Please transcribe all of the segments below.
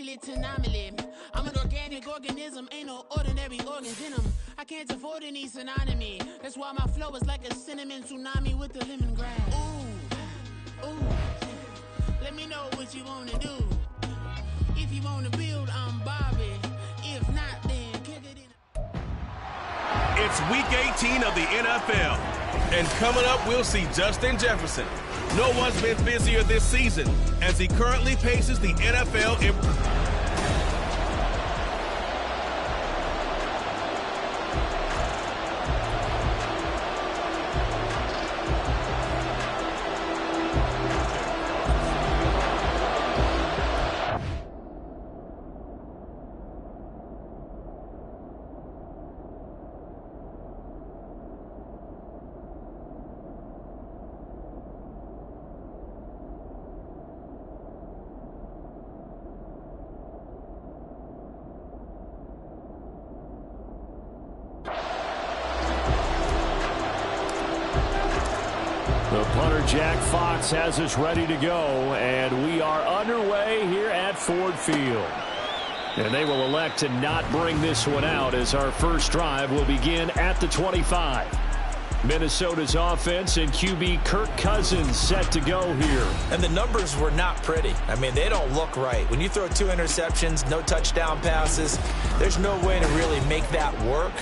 family to nominally. I'm an organic organism, ain't no ordinary organs in them. I can't afford any synonymy. That's why my flow is like a cinnamon tsunami with the lemongrass. Ooh, let me know what you wanna do. If you wanna build, I'm Bobby. If not, then kick it in. It's week 18 of the NFL. And coming up, we'll see Justin Jefferson. No one's been busier this season as he currently paces the NFL in... The punter, Jack Fox, has us ready to go, and we are underway here at Ford Field. And they will elect to not bring this one out as our first drive will begin at the 25. Minnesota's offense and QB Kirk Cousins set to go here. And the numbers were not pretty. I mean, they don't look right. When you throw 2 interceptions, no touchdown passes, there's no way to really make that work.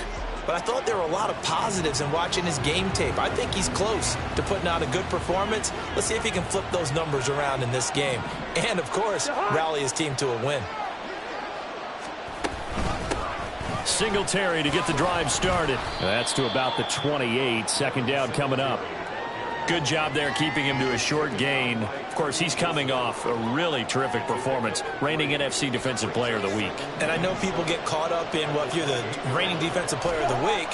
But I thought there were a lot of positives in watching his game tape. I think he's close to putting out a good performance. Let's see if he can flip those numbers around in this game. And, of course, rally his team to a win. Singletary to get the drive started. That's to about the 28. Second down coming up. Good job there keeping him to a short gain. Of course, he's coming off a really terrific performance, reigning NFC Defensive Player of the Week. And I know people get caught up in, well, if you're the reigning Defensive Player of the Week,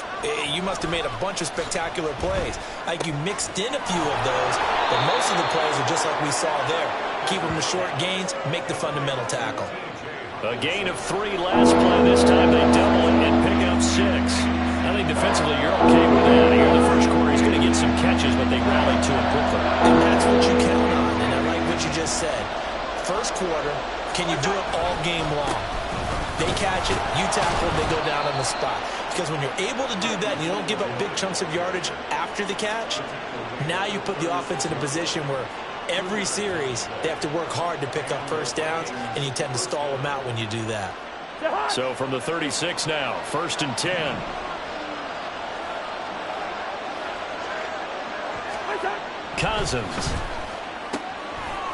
you must have made a bunch of spectacular plays. Like you mixed in a few of those, but most of the plays are just like we saw there. Keep them to short gains, make the fundamental tackle. A gain of 3 last play. This time they double it and pick up 6. I think defensively you're okay with that. Here in the first quarter, he's going to get some catches, but they rally to him quickly. And that's what you count on, and I like what you just said. First quarter, can you do it all game long? They catch it, you tackle it, they go down on the spot. Because when you're able to do that and you don't give up big chunks of yardage after the catch, now you put the offense in a position where every series they have to work hard to pick up first downs, and you tend to stall them out when you do that. So from the 36 now, 1st and 10. Cousins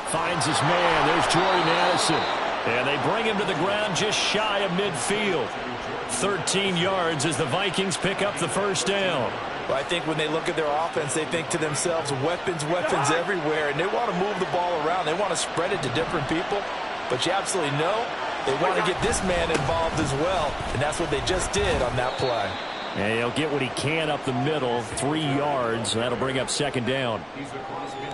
finds his man. There's Jordan Addison. And they bring him to the ground just shy of midfield. 13 yards as the Vikings pick up the first down. Well, I think when they look at their offense, they think to themselves, weapons, weapons everywhere. And they want to move the ball around. They want to spread it to different people. But you absolutely know they want to get this man involved as well. And that's what they just did on that play. And he'll get what he can up the middle, 3 yards. That'll bring up 2nd down.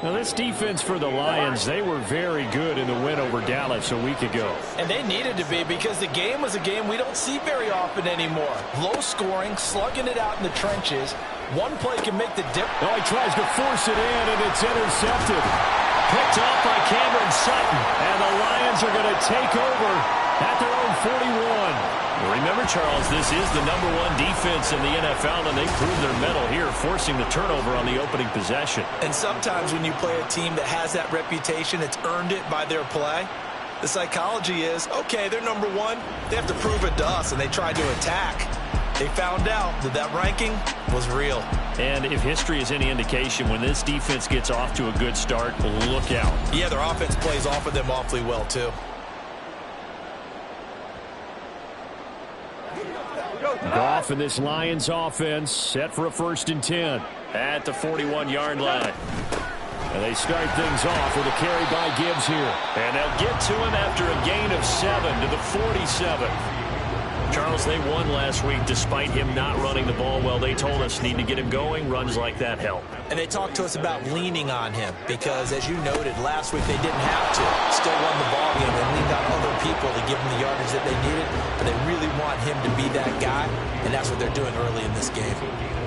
Now, this defense for the Lions, they were very good in the win over Dallas a week ago. And they needed to be, because the game was a game we don't see very often anymore. Low scoring, slugging it out in the trenches. One play can make the difference. Oh, he tries to force it in, and it's intercepted. Picked off by Cameron Sutton. And the Lions are going to take over at their own 41. Remember, Charles, this is the #1 defense in the NFL, and they proved their mettle here, forcing the turnover on the opening possession. And sometimes when you play a team that has that reputation, it's earned it by their play. The psychology is, okay, they're #1. They have to prove it to us, and they tried to attack. They found out that that ranking was real. And if history is any indication, when this defense gets off to a good start, look out. Yeah, their offense plays off of them awfully well, too. Goff in this Lions offense set for a 1st and 10 at the 41-yard line. And they start things off with a carry by Gibbs here. And they'll get to him after a gain of 7 to the 47. Charles, they won last week despite him not running the ball well. They told us need to get him going. Runs like that help. And they talked to us about leaning on him because, as you noted, last week they didn't have to. Still won the ball game. They leaned on other people to give them the yardage that they needed. But they really want him to be that guy, and that's what they're doing early in this game.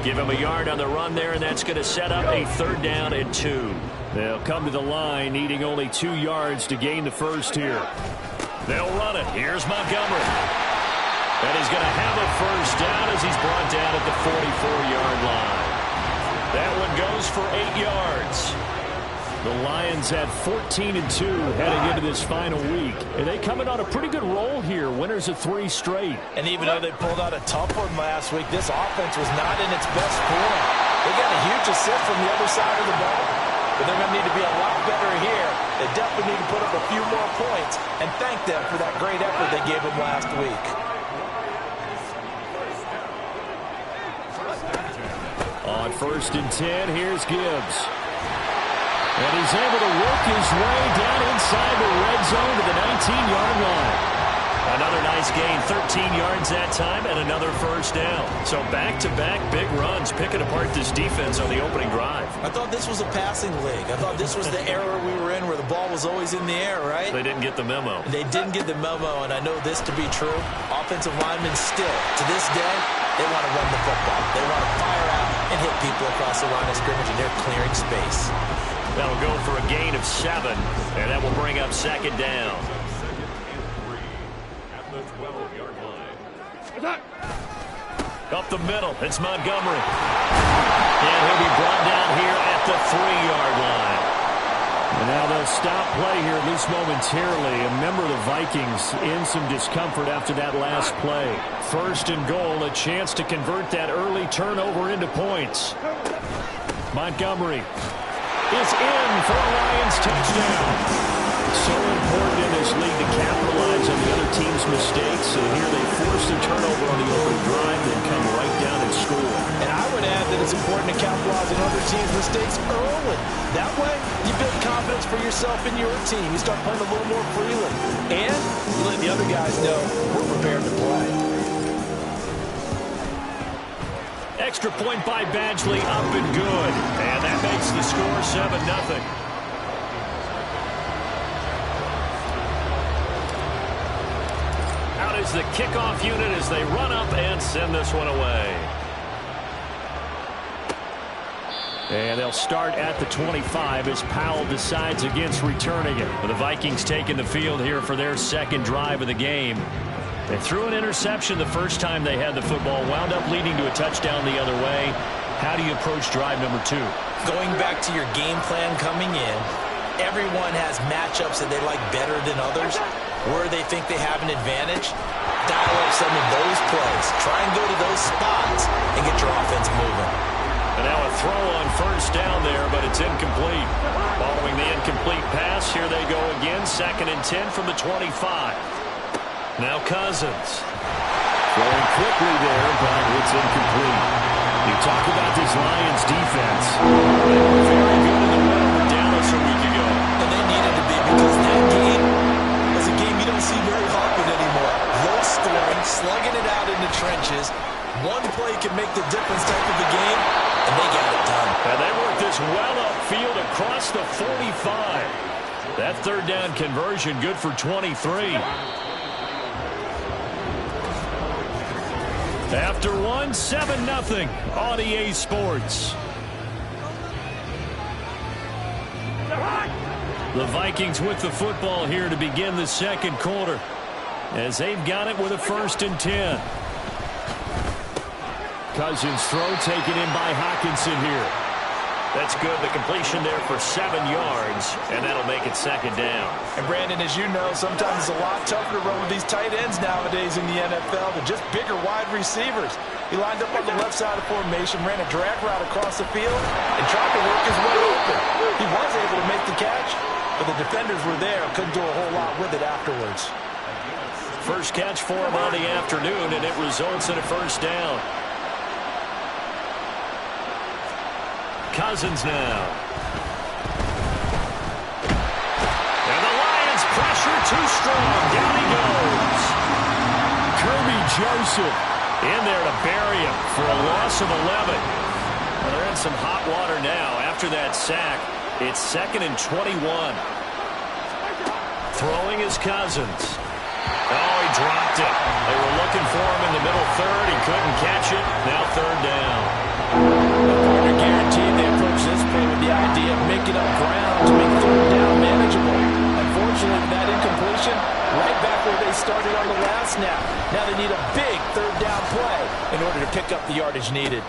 Give him a yard on the run there, and that's going to set up a 3rd down and 2. They'll come to the line needing only 2 yards to gain the first here. They'll run it. Here's Montgomery. And he's going to have a first down as he's brought down at the 44-yard line. That one goes for 8 yards. The Lions at 14-2 heading into this final week. And they coming on a pretty good roll here. Winners of 3 straight. And even though they pulled out a tough one last week, this offense was not in its best form. They got a huge assist from the other side of the ball. But they're going to need to be a lot better here. They definitely need to put up a few more points and thank them for that great effort they gave them last week. On 1st and 10, here's Gibbs. And he's able to work his way down inside the red zone to the 19-yard line. Another nice gain, 13 yards that time, and another first down. So back-to-back big runs, picking apart this defense on the opening drive. I thought this was a passing league. I thought this was the era we were in where the ball was always in the air, right? They didn't get the memo. They didn't get the memo, and I know this to be true. Offensive linemen still, to this day, they want to run the football. They want to fire out and hit people across the line of scrimmage, and they're clearing space. That'll go for a gain of 7, and that will bring up 2nd down. Up the middle, it's Montgomery. And he'll be brought down here at the 3-yard line. And now they'll stop play here, at least momentarily. A member of the Vikings in some discomfort after that last play. 1st and goal, a chance to convert that early turnover into points. Montgomery is in for a Lions touchdown. So important in this league to capitalize on the other team's mistakes. And here they force the turnover on the opening drive, then come right down and score. And I would add that it's important to capitalize on other teams' mistakes early. That way, you build confidence for yourself and your team. You start playing a little more freely. And you let the other guys know we're prepared to play. Extra point by Badgley, up and good. And that makes the score 7-0. Out is the kickoff unit as they run up and send this one away. And they'll start at the 25 as Powell decides against returning it. The Vikings taking the field here for their 2nd drive of the game. They threw an interception the first time they had the football, wound up leading to a touchdown the other way. How do you approach drive number 2? Going back to your game plan coming in, everyone has matchups that they like better than others. Where they think they have an advantage, dial up some of those plays. Try and go to those spots and get your offense moving. And now a throw on 1st down there, but it's incomplete. Following the incomplete pass, here they go again. 2nd and 10 from the 25. Now Cousins. Throwing quickly there, but it's incomplete. You talk about this Lions defense. They were very good in the win over Dallas a week ago. And they needed to be, because that game is a game you don't see very often anymore. Low scoring, slugging it out in the trenches. One play can make the difference type of the game, and they got it done. And they worked this well upfield across the 45. That 3rd down conversion good for 23. After 7-0 on EA Sports. The Vikings with the football here to begin the 2nd quarter, as they've got it with a 1st and 10. Cousins' throw taken in by Hockenson here. That's good. The completion there for 7 yards, and that'll make it 2nd down. And Brandon, as you know, sometimes it's a lot tougher to run with these tight ends nowadays in the NFL than just bigger wide receivers. He lined up on the left side of formation, ran a drag route across the field, and tried to work his way open. He was able to make the catch, but the defenders were there, couldn't do a whole lot with it afterwards. First catch for him on the afternoon, and it results in a 1st down. Cousins now. And the Lions pressure too strong. Down he goes. Kirby Joseph in there to bury him for a loss of 11. Well, they're in some hot water now. After that sack, it's 2nd and 21. Throwing is Cousins. Oh, he dropped it. They were looking for him in the middle 3rd. He couldn't catch it. Now 3rd down. Partner guaranteed they approach this play with the idea of making up ground to make 3rd down manageable. unfortunately, with that incompletion, right back where they started on the last snap. Now they need a big third down play in order to pick up the yardage needed.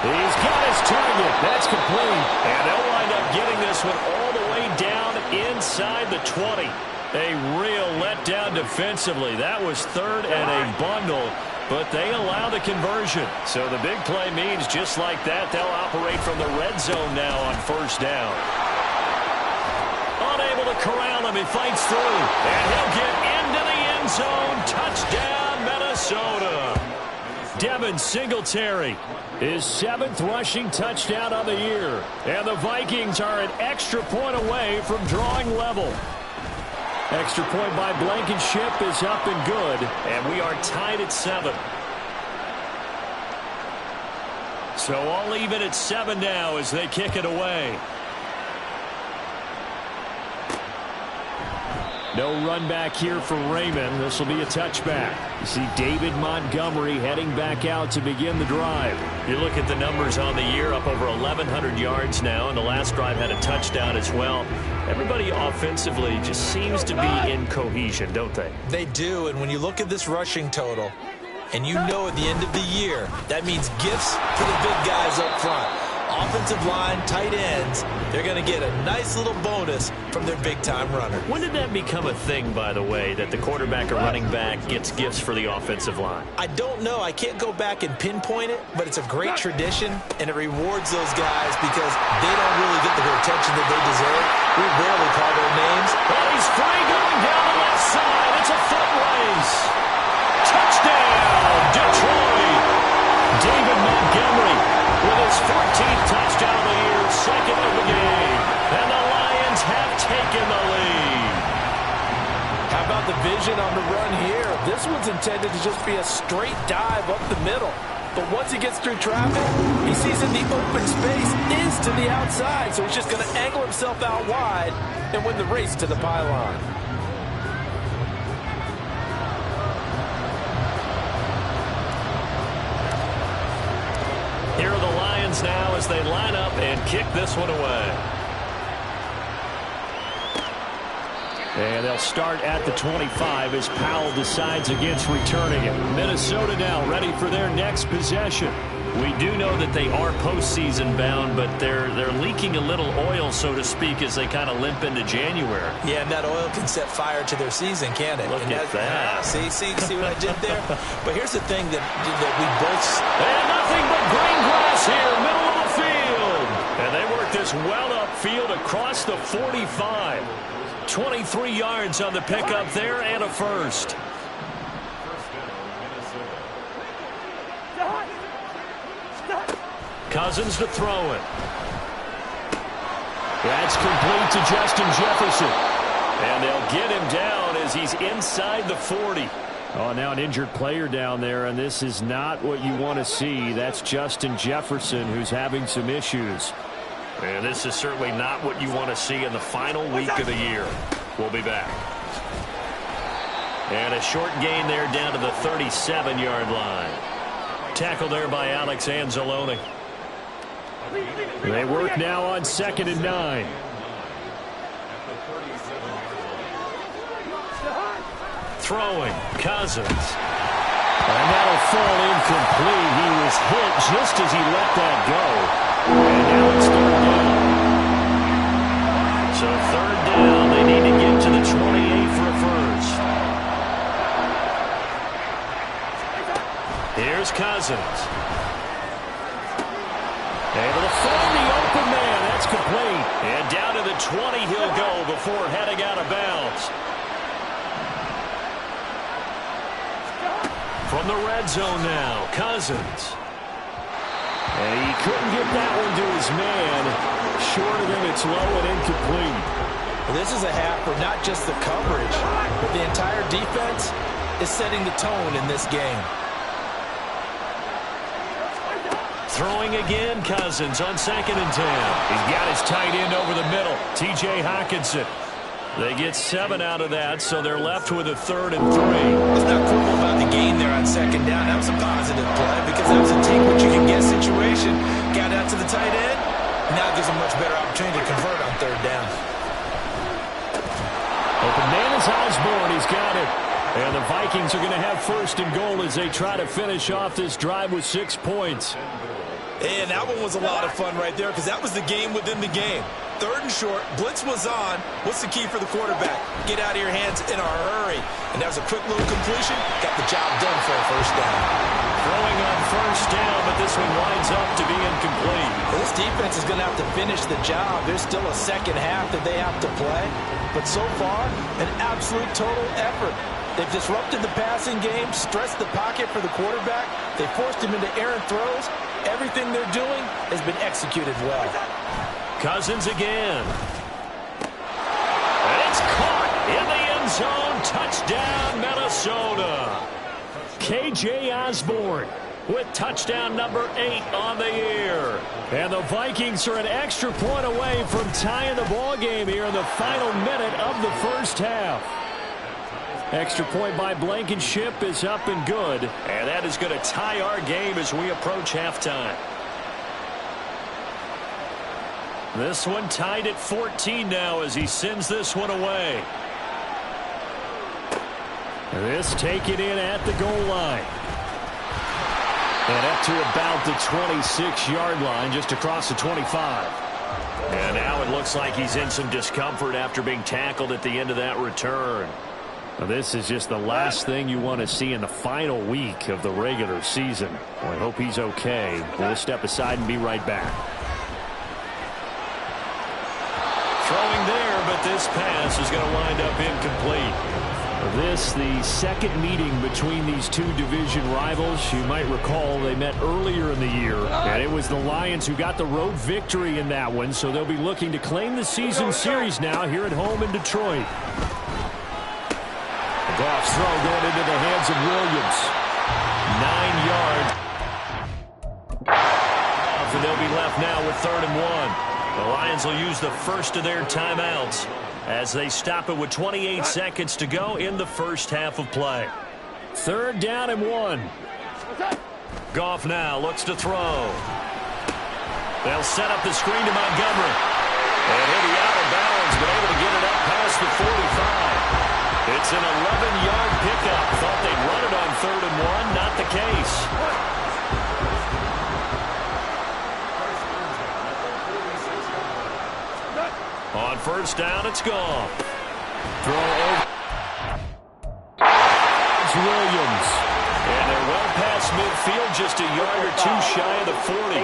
He's got his target. That's complete. And they'll wind up getting this one all the way down inside the 20. A real letdown defensively. That was third and a bundle, but they allow the conversion. So the big play means just like that, they'll operate from the red zone now on first down. Unable to corral him. He fights through, and he'll get into the end zone. Touchdown, Minnesota. Devin Singletary, his 7th rushing touchdown of the year. And the Vikings are an extra point away from drawing level. Extra point by Blankenship is up and good, and we are tied at 7. So I'll leave it at 7 now as they kick it away. No run back here for Raymond. This will be a touchback. You see David Montgomery heading back out to begin the drive. You look at the numbers on the year, up over 1,100 yards now, and the last drive had a touchdown as well. Everybody offensively just seems to be in cohesion, don't they? They do, and when you look at this rushing total, and you know at the end of the year, that means gifts to the big guys up front. Offensive line, tight ends, they're going to get a nice little bonus from their big-time runner. When did that become a thing, by the way, that the quarterback or running back gets gifts for the offensive line? I don't know. I can't go back and pinpoint it, but it's a great tradition, and it rewards those guys because they don't really get the attention that they deserve. We rarely call their names. But he's free going down the left side. It's a foot race. Touchdown, Detroit. David Montgomery with his 14th touchdown of the year, 2nd of the game. And the Lions have taken the lead. How about the vision on the run here? This one's intended to just be a straight dive up the middle. But once he gets through traffic, he sees in the open space is to the outside. So he's just going to angle himself out wide and win the race to the pylon. Here are the Lions now as they line up and kick this one away. And they'll start at the 25 as Powell decides against returning it. Minnesota now ready for their next possession. We do know that they are postseason bound, but they're leaking a little oil, so to speak, as they kind of limp into January. Yeah, and that oil can set fire to their season, can't it? Look at that. See what I did there? But here's the thing that we both... And nothing but green grass here, middle of the field. And they work this well upfield across the 45. 23 yards on the pickup there and a first. Cousins to throw it. That's complete to Justin Jefferson. And they'll get him down as he's inside the 40. Oh, now an injured player down there, and this is not what you want to see. That's Justin Jefferson, who's having some issues. And this is certainly not what you want to see in the final week of the year. We'll be back. And a short gain there down to the 37-yard line. Tackle there by Alex Anzalone. They work now on 2nd and 9. Throwing, Cousins. And that'll fall incomplete. He was hit just as he let that go. And now it's 3rd down. So 3rd down, they need to get to the 28 for a first. Here's Cousins. Able to find the open man. That's complete. And down to the 20 he'll go before heading out of bounds. From the red zone now, Cousins. And he couldn't get that one to his man. Short of him, it's low and incomplete. This is a half for not just the coverage, but the entire defense is setting the tone in this game. Throwing again, Cousins on 2nd and 10. He's got his tight end over the middle, T.J. Hockenson. They get 7 out of that, so they're left with a 3rd and 3. Let's not quibble about the gain there on 2nd down. That was a positive play because that was a take-what-you-can-get situation. Got out to the tight end. Now gives a much better opportunity to convert on 3rd down. Open man is Osborne. He's got it. And the Vikings are going to have first and goal as they try to finish off this drive with 6 points. And that one was a lot of fun right there because that was the game within the game. Third and short, blitz was on. What's the key for the quarterback? Get out of your hands in a hurry. And that was a quick little completion. Got the job done for a first down. Throwing on first down, but this one winds up to be incomplete. Well, this defense is going to have to finish the job. There's still a second half that they have to play. But so far, an absolute total effort. They've disrupted the passing game, stressed the pocket for the quarterback. They forced him into errant throws. Everything they're doing has been executed well. Cousins again. And it's caught in the end zone. Touchdown, Minnesota. K.J. Osborne with touchdown number 8 on the year. And the Vikings are an extra point away from tying the ball game here in the final minute of the first half. Extra point by Blankenship is up and good. And that is going to tie our game as we approach halftime. This one tied at 14 now as he sends this one away. This taken in at the goal line. And up to about the 26-yard line, just across the 25. And now it looks like he's in some discomfort after being tackled at the end of that return. Now this is just the last thing you want to see in the final week of the regular season. Well, I hope he's okay. We'll step aside and be right back. Throwing there, but this pass is going to wind up incomplete. This, the second meeting between these two division rivals. You might recall they met earlier in the year, and it was the Lions who got the road victory in that one, so they'll be looking to claim the season series now here at home in Detroit. The Goff's throw going into the hands of Williams. 9 yards. And they'll be left now with 3rd and 1. The Lions will use the first of their timeouts as they stop it with 28 seconds to go in the first half of play. 3rd down and 1. Goff now looks to throw. They'll set up the screen to Montgomery. And he'll be out of bounds, but able to get it up past the 45. It's an 11-yard pickup. Thought they'd run it on 3rd and 1. Not the case. On first down, it's gone. Throw over. It's Williams. And they're well past midfield, just a yard or two shy of the 40.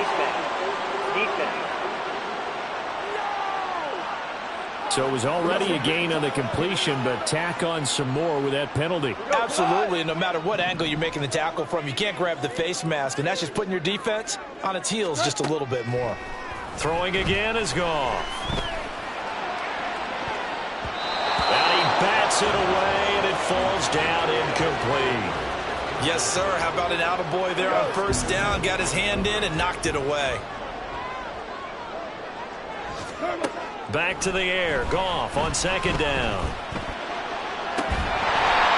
So it was already a gain on the completion, but tack on some more with that penalty. Absolutely, and no matter what angle you're making the tackle from, you can't grab the face mask, and that's just putting your defense on its heels just a little bit more. Throwing again is gone. And he bats it away, and it falls down incomplete. Yes, sir. How about an attaboy there on first down? Got his hand in and knocked it away. Back to the air. Goff on 2nd down.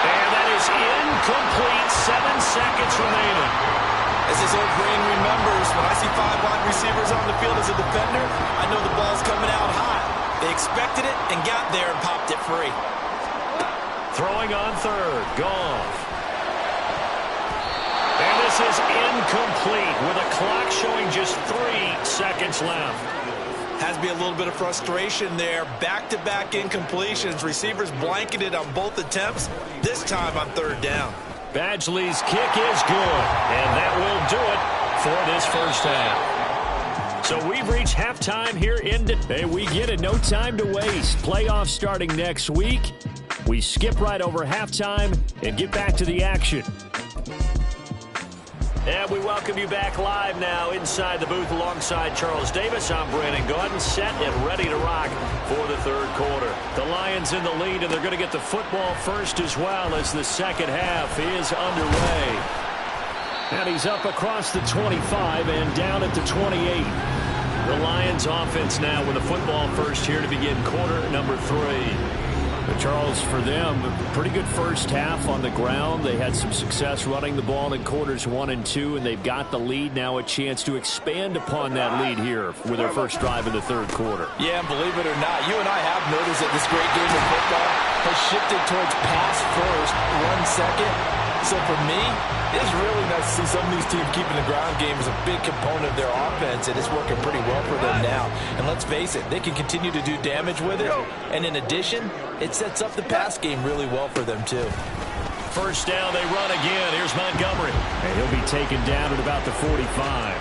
And that is incomplete. 7 seconds remaining. As his old brain remembers, when I see 5 wide receivers on the field as a defender, I know the ball's coming out hot. They expected it and got there and popped it free. Throwing on 3rd. Goff. And this is incomplete with a clock showing just 3 seconds left. Has to be a little bit of frustration there. Back-to-back incompletions. Receivers blanketed on both attempts, this time on 3rd down. Badgley's kick is good, and that will do it for this first half. So we've reached halftime here in today. We get it. No time to waste. Playoffs starting next week. We skip right over halftime and get back to the action. And we welcome you back live now inside the booth alongside Charles Davis. I'm Brandon Gaudin, set and ready to rock for the 3rd quarter. The Lions in the lead, and they're going to get the football first as well as the second half is underway. And he's up across the 25 and down at the 28. The Lions offense now with the football first here to begin quarter number 3. But Charles, for them, a pretty good first half on the ground. They had some success running the ball in quarters 1 and 2, and they've got the lead. Now a chance to expand upon that lead here with their first drive in the third quarter. Yeah, and believe it or not, you and I have noticed that this great game of football has shifted towards pass first, run second. So for me, it's really nice to see some of these teams keeping the ground game as a big component of their offense, and it's working pretty well for them now. And let's face it, they can continue to do damage with it. And in addition, it sets up the pass game really well for them too. First down, they run again. Here's Montgomery. And he'll be taken down at about the 45.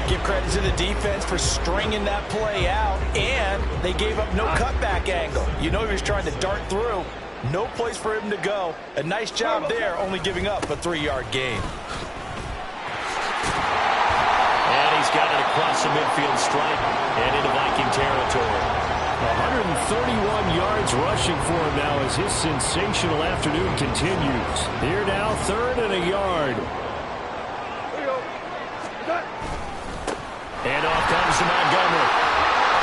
Give credit to the defense for stringing that play out, and they gave up no cutback angle. You know he was trying to dart through. No place for him to go. A nice job there, only giving up a 3-yard gain. And he's got it across the midfield stripe and into Viking territory. 131 yards rushing for him now as his sensational afternoon continues. Here now, 3rd and a yard. And off comes to Montgomery.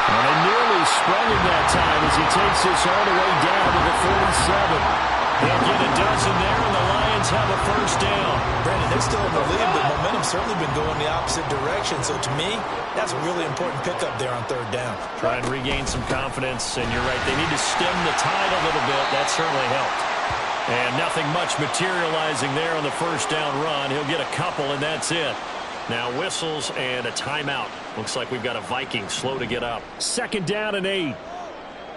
And they nearly sprung him that time as he takes this all the way down to the 47. They'll get a dozen there, and the Lions have a first down. Brandon, they're still in the lead, but momentum's certainly been going the opposite direction. So to me, that's a really important pickup there on 3rd down. Try and regain some confidence, and you're right, they need to stem the tide a little bit. That certainly helped. And nothing much materializing there on the first down run. He'll get a couple, and that's it. Now whistles and a timeout. Looks like we've got a Viking slow to get up. 2nd down and 8.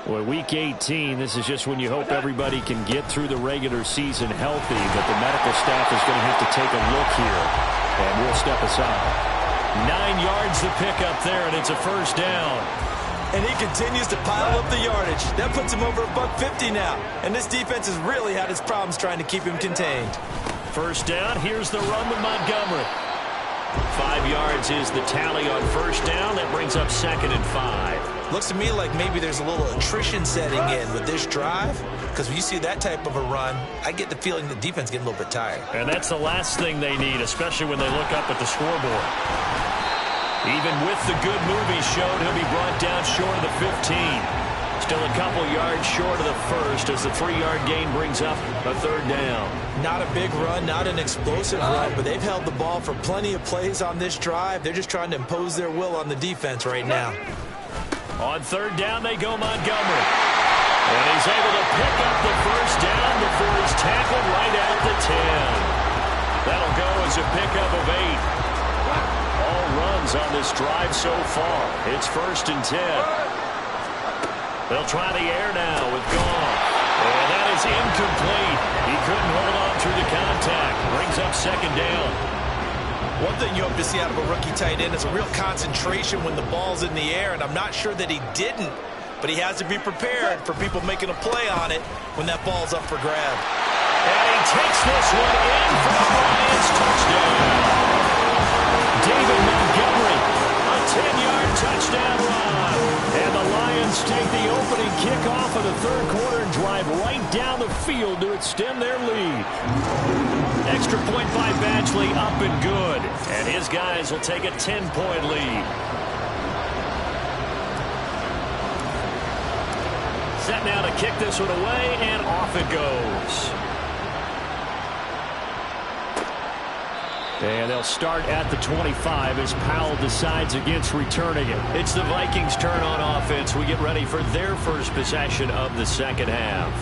Boy, week 18, this is just when you hope everybody can get through the regular season healthy, but the medical staff is going to have to take a look here, and we'll step aside. 9 yards to pick up there, and it's a first down. And he continues to pile up the yardage. That puts him over $150 now. And this defense has really had its problems trying to keep him contained. First down, here's the run with Montgomery. 5 yards is the tally on first down. That brings up 2nd and 5. Looks to me like maybe there's a little attrition setting in with this drive, because when you see that type of a run, I get the feeling the defense getting a little bit tired. And that's the last thing they need, especially when they look up at the scoreboard. Even with the good move he showed, he'll be brought down short of the 15. Still a couple yards short of the first as the 3-yard gain brings up a 3rd down. Not a big run, not an explosive run, but they've held the ball for plenty of plays on this drive. They're just trying to impose their will on the defense right now. On 3rd down, they go Montgomery. And he's able to pick up the first down before he's tackled right at the 10. That'll go as a pickup of 8. All runs on this drive so far. It's 1st and 10. They'll try the air now with Goff. And that is incomplete. He couldn't hold on through the contact. Brings up 2nd down. One thing you hope to see out of a rookie tight end is a real concentration when the ball's in the air, and I'm not sure that he didn't, but he has to be prepared for people making a play on it when that ball's up for grab. And he takes this one in for the Lions touchdown. David Montgomery, a 10-yard touchdown run. And the Lions take the opening kickoff of the 3rd quarter and drive right down the field to extend their lead. Extra point by Badgley, up and good. And his guys will take a 10-point lead. Set now to kick this one away, and off it goes. And they'll start at the 25 as Powell decides against returning it. It's the Vikings' turn on offense. We get ready for their first possession of the 2nd half.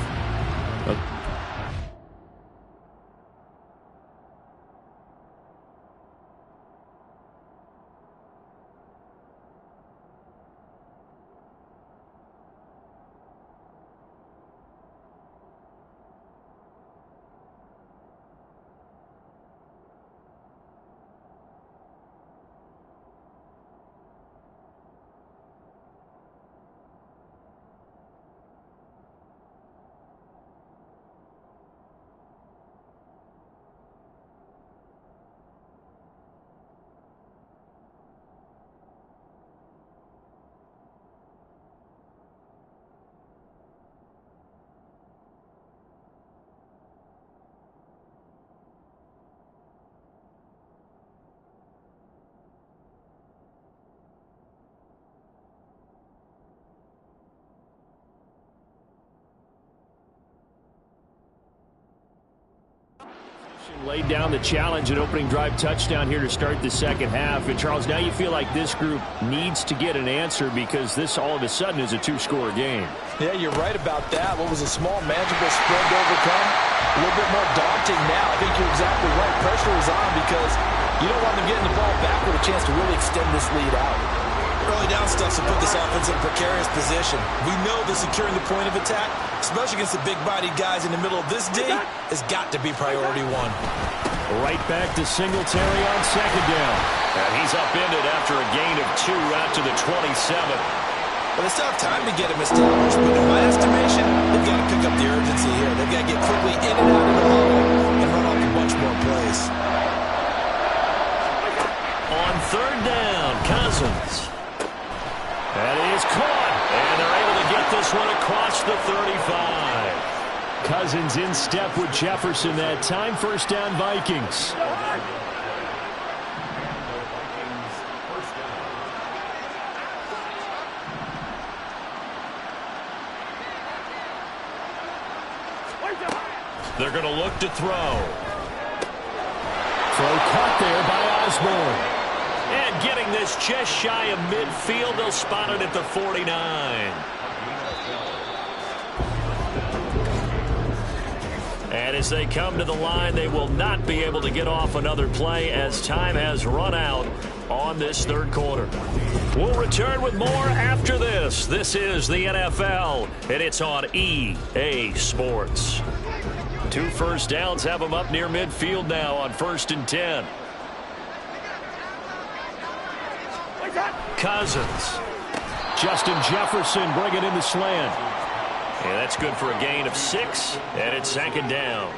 Laid down the challenge, an opening drive touchdown here to start the second half. And, Charles, now you feel like this group needs to get an answer because this all of a sudden is a two-score game. Yeah, you're right about that. What was a small, manageable spread to overcome, a little bit more daunting now. I think you're exactly right. Pressure is on because you don't want them getting the ball back with a chance to really extend this lead out. Early down stuff to put this offense in a precarious position. We know that securing the point of attack, especially against the big-bodied guys in the middle of this D, has got to be priority one. Right back to Singletary on second down. And he's upended after a gain of 2 out to the 27. Well, they still have time to get him established, but in my estimation, they've got to pick up the urgency here. They've got to get quickly in and out of the hole and run off a bunch more plays. On third down, Cousins. That is caught, and they're able to get this one across the 35. Cousins in step with Jefferson that time. First down, Vikings. They're going to look to throw. Throw caught there by Osborne. And getting this just shy of midfield, they'll spot it at the 49. And as they come to the line, they will not be able to get off another play as time has run out on this third quarter. We'll return with more after this. This is the NFL, and it's on EA Sports. 2 first downs have them up near midfield now on 1st and 10. Cousins. Justin Jefferson bringing in the slant. And that's good for a gain of 6, and it's second down.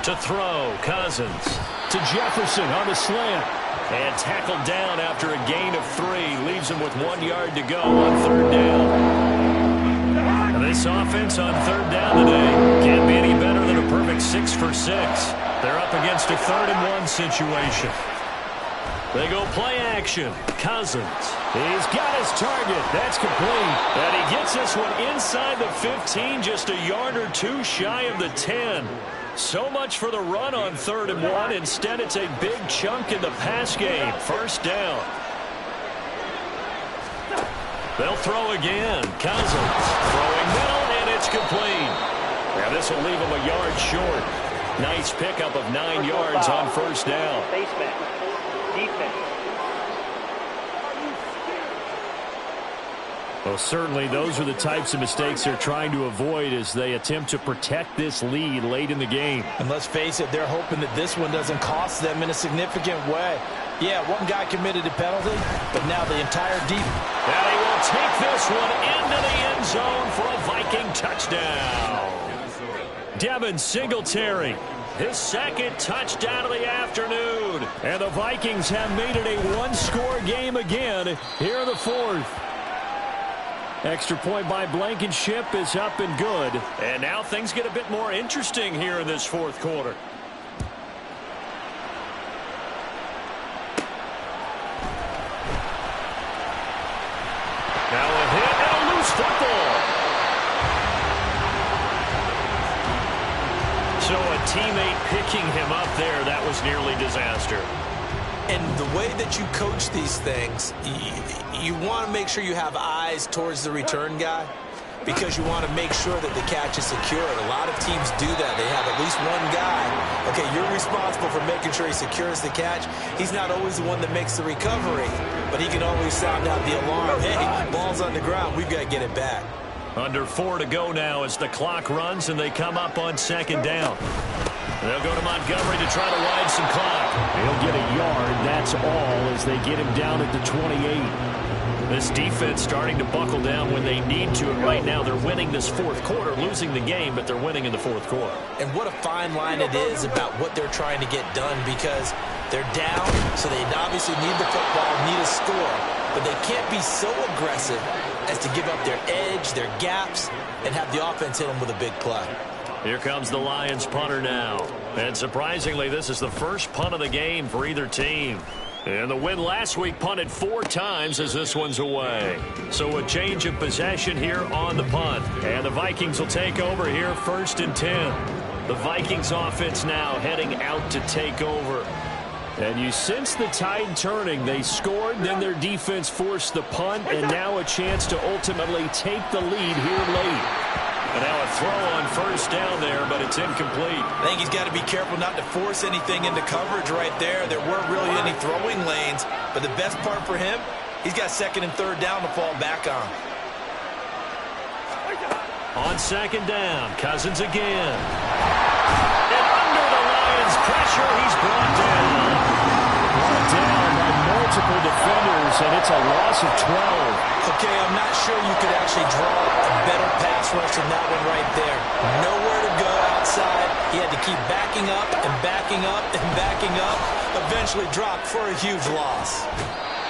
To throw, Cousins. To Jefferson on the slant. And tackled down after a gain of 3. Leaves him with 1 yard to go on third down. This offense on third down today can't be any better than a perfect 6 for 6. They're up against a 3rd and 1 situation. They go play action. Cousins. He's got his target. That's complete. And he gets this one inside the 15, just a yard or 2 shy of the 10. So much for the run on 3rd and 1. Instead, it's a big chunk in the pass game. First down. They'll throw again. Cousins throwing middle, and it's complete. Now this will leave him a yard short. Nice pickup of 9 yards on first down. Defense. Well, certainly those are the types of mistakes they're trying to avoid as they attempt to protect this lead late in the game. And let's face it, they're hoping that this one doesn't cost them in a significant way. Yeah, one guy committed a penalty, but now the entire deep. And he will take this one into the end zone for a Viking touchdown. Devin Singletary, his 2nd touchdown of the afternoon. And the Vikings have made it a 1-score game again here in the 4th. Extra point by Blankenship is up and good. And now things get a bit more interesting here in this 4th quarter. Now a hit and a loose football. So a teammate picking him up there, that was nearly disaster. And the way that you coach these things, you want to make sure you have eyes towards the return guy because you want to make sure that the catch is secured. A lot of teams do that. They have at least one guy. Okay, you're responsible for making sure he secures the catch. He's not always the one that makes the recovery, but he can always sound out the alarm. Hey, ball's on the ground. We've got to get it back. Under 4 to go now as the clock runs and they come up on 2nd down. They'll go to Montgomery to try to widen some clock. He'll get a yard, that's all, as they get him down at the 28. This defense starting to buckle down when they need to, and right now they're winning this 4th quarter, losing the game, but they're winning in the 4th quarter. And what a fine line it is about what they're trying to get done because they're down, so they obviously need the football, need a score, but they can't be so aggressive as to give up their edge, their gaps, and have the offense hit them with a big play. Here comes the Lions punter now. And surprisingly, this is the first punt of the game for either team. And the win last week punted 4 times as this one's away. So a change of possession here on the punt. And the Vikings will take over here 1st and 10. The Vikings offense now heading out to take over. And you sense the tide turning. They scored, then their defense forced the punt, and now a chance to ultimately take the lead here late. And now a throw on 1st down there, but it's incomplete. I think he's got to be careful not to force anything into coverage right there. There weren't really any throwing lanes, but the best part for him, he's got 2nd and 3rd down to fall back on. On 2nd down, Cousins again. And under the Lions' pressure, he's brought down. Brought down by multiple defenders, and it's a loss of 12. Okay, I'm not sure you could actually draw a better pass rush than that one right there. Nowhere to go outside. He had to keep backing up and backing up and backing up. Eventually dropped for a huge loss.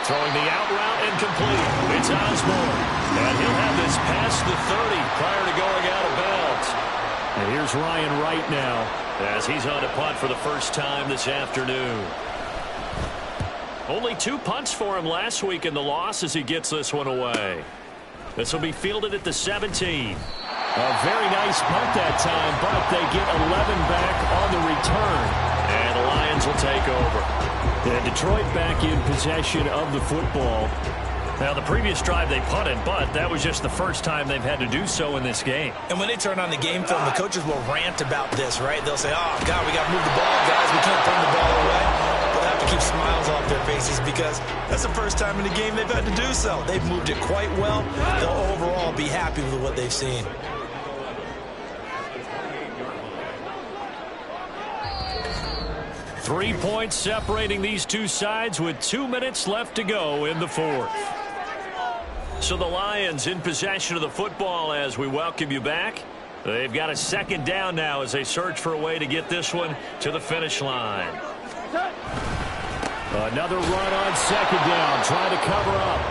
Throwing the out route and complete. It's Osborne. And he'll have this past the 30 prior to going out of bounds. And here's Ryan Wright now as he's on a punt for the first time this afternoon. Only 2 punts for him last week in the loss as he gets this one away. This will be fielded at the 17. A very nice punt that time, but they get 11 back on the return. And the Lions will take over. And Detroit back in possession of the football. Now, the previous drive they punted, but that was just the first time they've had to do so in this game. And when they turn on the game film, the coaches will rant about this, right? They'll say, oh, God, we got to move the ball, guys. We can't turn the ball away. But they have to keep smiles off their faces because that's the first time in the game they've had to do so. They've moved it quite well. They'll overall be happy with what they've seen. Three points separating these two sides with 2 minutes left to go in the 4th. So the Lions in possession of the football as we welcome you back. They've got a 2nd down now as they search for a way to get this one to the finish line. Another run on 2nd down, trying to cover up.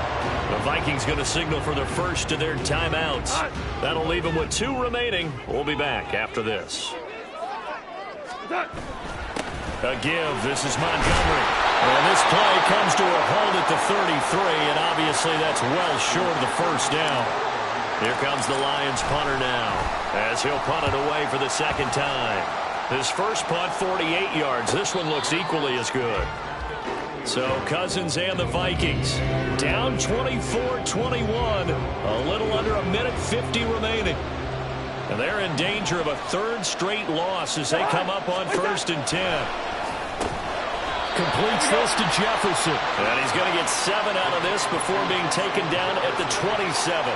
The Vikings going to signal for their first of their timeouts. That'll leave them with 2 remaining. We'll be back after this. A give. This is Montgomery. And this play comes to a hold at the 33, and obviously that's well short of the first down. Here comes the Lions punter now as he'll punt it away for the 2nd time. His first punt, 48 yards. This one looks equally as good. So Cousins and the Vikings down 24-21. A little under a minute 50 remaining. And they're in danger of a 3rd straight loss as they come up on 1st and 10. Completes this to Jefferson. And he's going to get 7 out of this before being taken down at the 27.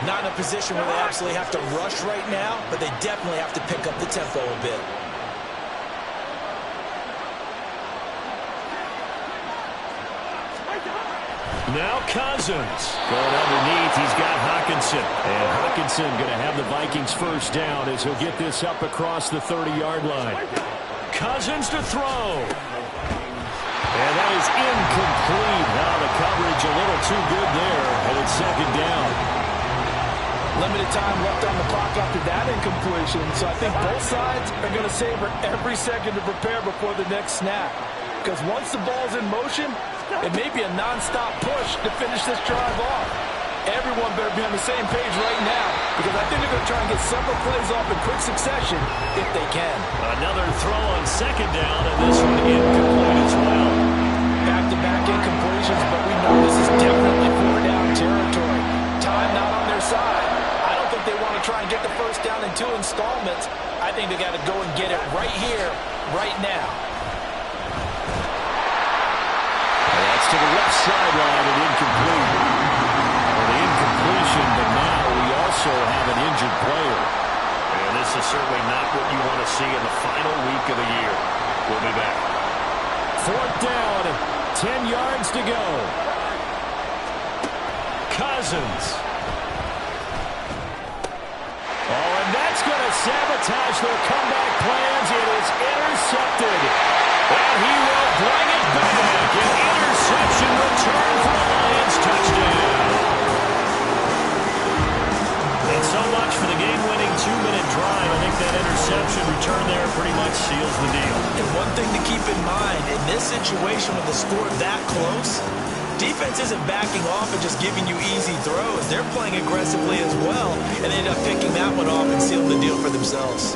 Not in a position where they absolutely have to rush right now, but they definitely have to pick up the tempo a bit. Now Cousins. Going underneath, he's got Hockenson. And Hockenson going to have the Vikings first down as he'll get this up across the 30-yard line. Cousins to throw. And that is incomplete. Now the coverage a little too good there, and it's 2nd down. Limited time left on the clock after that incompletion, so I think both sides are going to savor every second to prepare before the next snap. Because once the ball's in motion, it may be a non-stop push to finish this drive off. Everyone better be on the same page right now because I think they're going to try and get several plays off in quick succession if they can. Another throw on 2nd down, and this one incomplete as well. Back-to-back incompletions, but we know this is definitely 4-down territory. Time not on their side. I don't think they want to try and get the first down in 2 installments. I think they got to go and get it right here, right now. That's to the left sideline and incomplete. Well, the incompletion, but now we also have an injured player. And this is certainly not what you want to see in the final week of the year. We'll be back. 4th down, 10 yards to go. Cousins. Oh, and that's going to sabotage their comeback plans. It is intercepted. And he will bring it back. An interception return for the Lions touchdown. And so much for the game-winning 2-minute drive. I think that interception return there pretty much seals the deal. And one thing to keep in mind, in this situation with the score that close, defense isn't backing off and just giving you easy throws. They're playing aggressively as well, and they end up picking that one off and sealing the deal for themselves.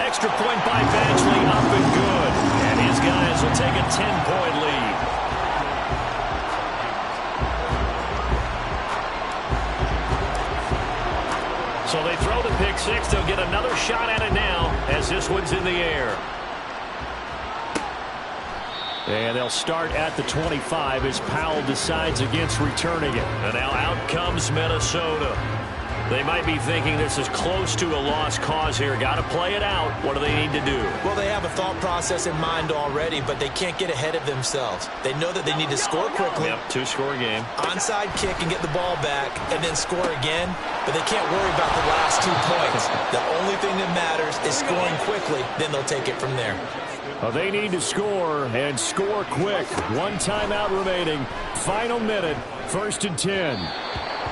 Extra point by Badgley, up and good. And his guys will take a 10-point lead. So they throw the pick six. They'll get another shot at it now as this one's in the air. And they'll start at the 25 as Powell decides against returning it. And now out comes Minnesota. They might be thinking this is close to a lost cause here. Got to play it out. What do they need to do? Well, they have a thought process in mind already, but they can't get ahead of themselves. They know that they need to score quickly. Yep, two-score game. Onside kick and get the ball back and then score again, but they can't worry about the last 2 points. The only thing that matters is scoring quickly. Then they'll take it from there. Well, they need to score and score quick. One timeout remaining. Final minute. 1st and 10.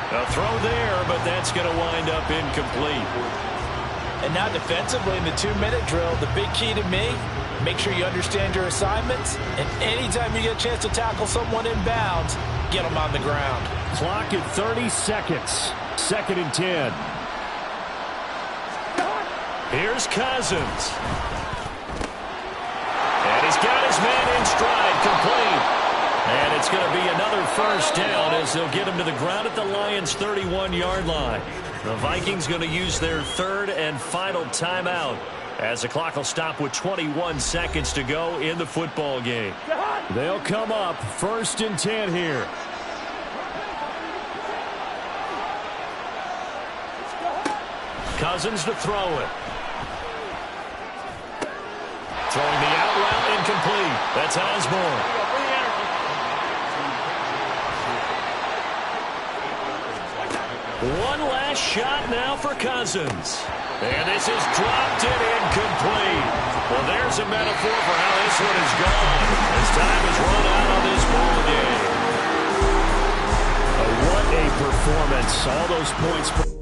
A throw there, but that's going to wind up incomplete. And now defensively in the 2-minute drill, the big key to me, make sure you understand your assignments, and anytime you get a chance to tackle someone in bounds, get them on the ground. Clock at 30 seconds. 2nd and 10. Here's Cousins. And he's got his man in stride, complete. And it's going to be another first down as they'll get him to the ground at the Lions' 31-yard line. The Vikings going to use their 3rd and final timeout as the clock will stop with 21 seconds to go in the football game. They'll come up 1st and 10 here. Cousins to throw it. Throwing the out route incomplete. That's Osborne. One last shot now for Cousins. And this is dropped and incomplete. Well, there's a metaphor for how this one is gone. As time has run out on this ball game. What a performance. All those points.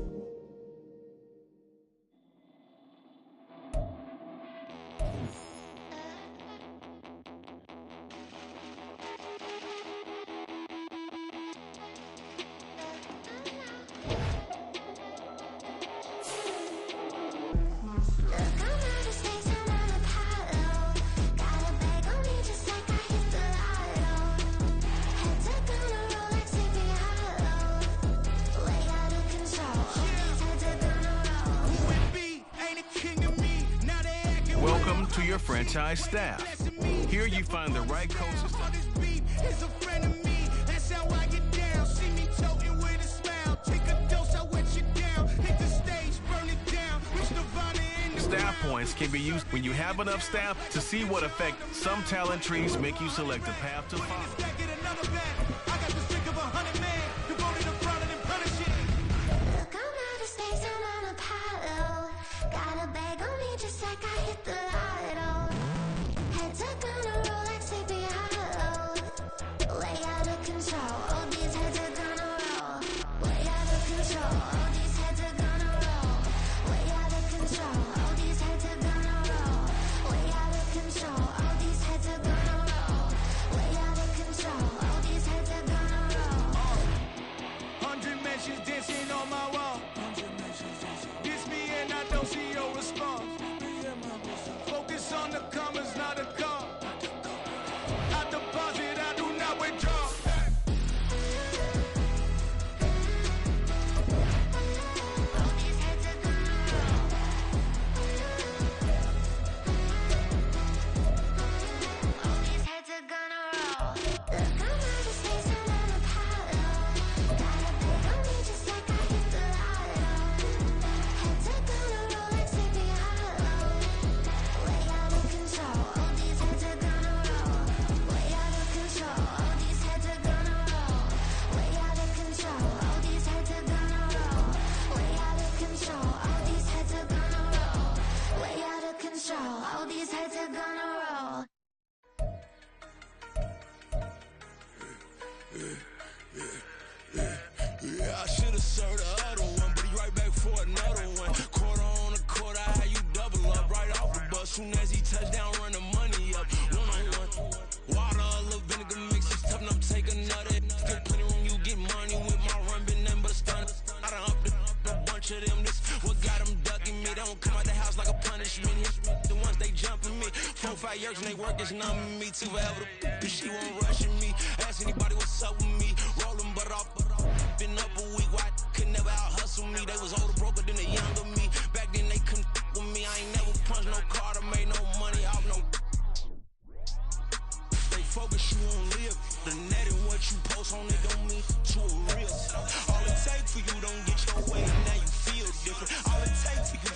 Welcome to your franchise staff. Here you find the right coaches. Staff points can be used when you have enough staff to see what effect some talent trees make you select a path to follow. Yeah, I should have served the other one, but he right back for another one. Quarter on a quarter, how you double up right off the bus. Soon as he touched down, run the money yerks and they work, it's numbing me too forever. But she won't rushing me. Ask anybody what's up with me. Rolling but off. Been up a week, why could never out hustle me? They was older, broker than the younger me. Back then they couldn't with me. I ain't never punched no card or made no money off no. They focus you on live. The net and what you post on it don't mean to a real. All it take for you don't get your way, and now you feel different. All it take for you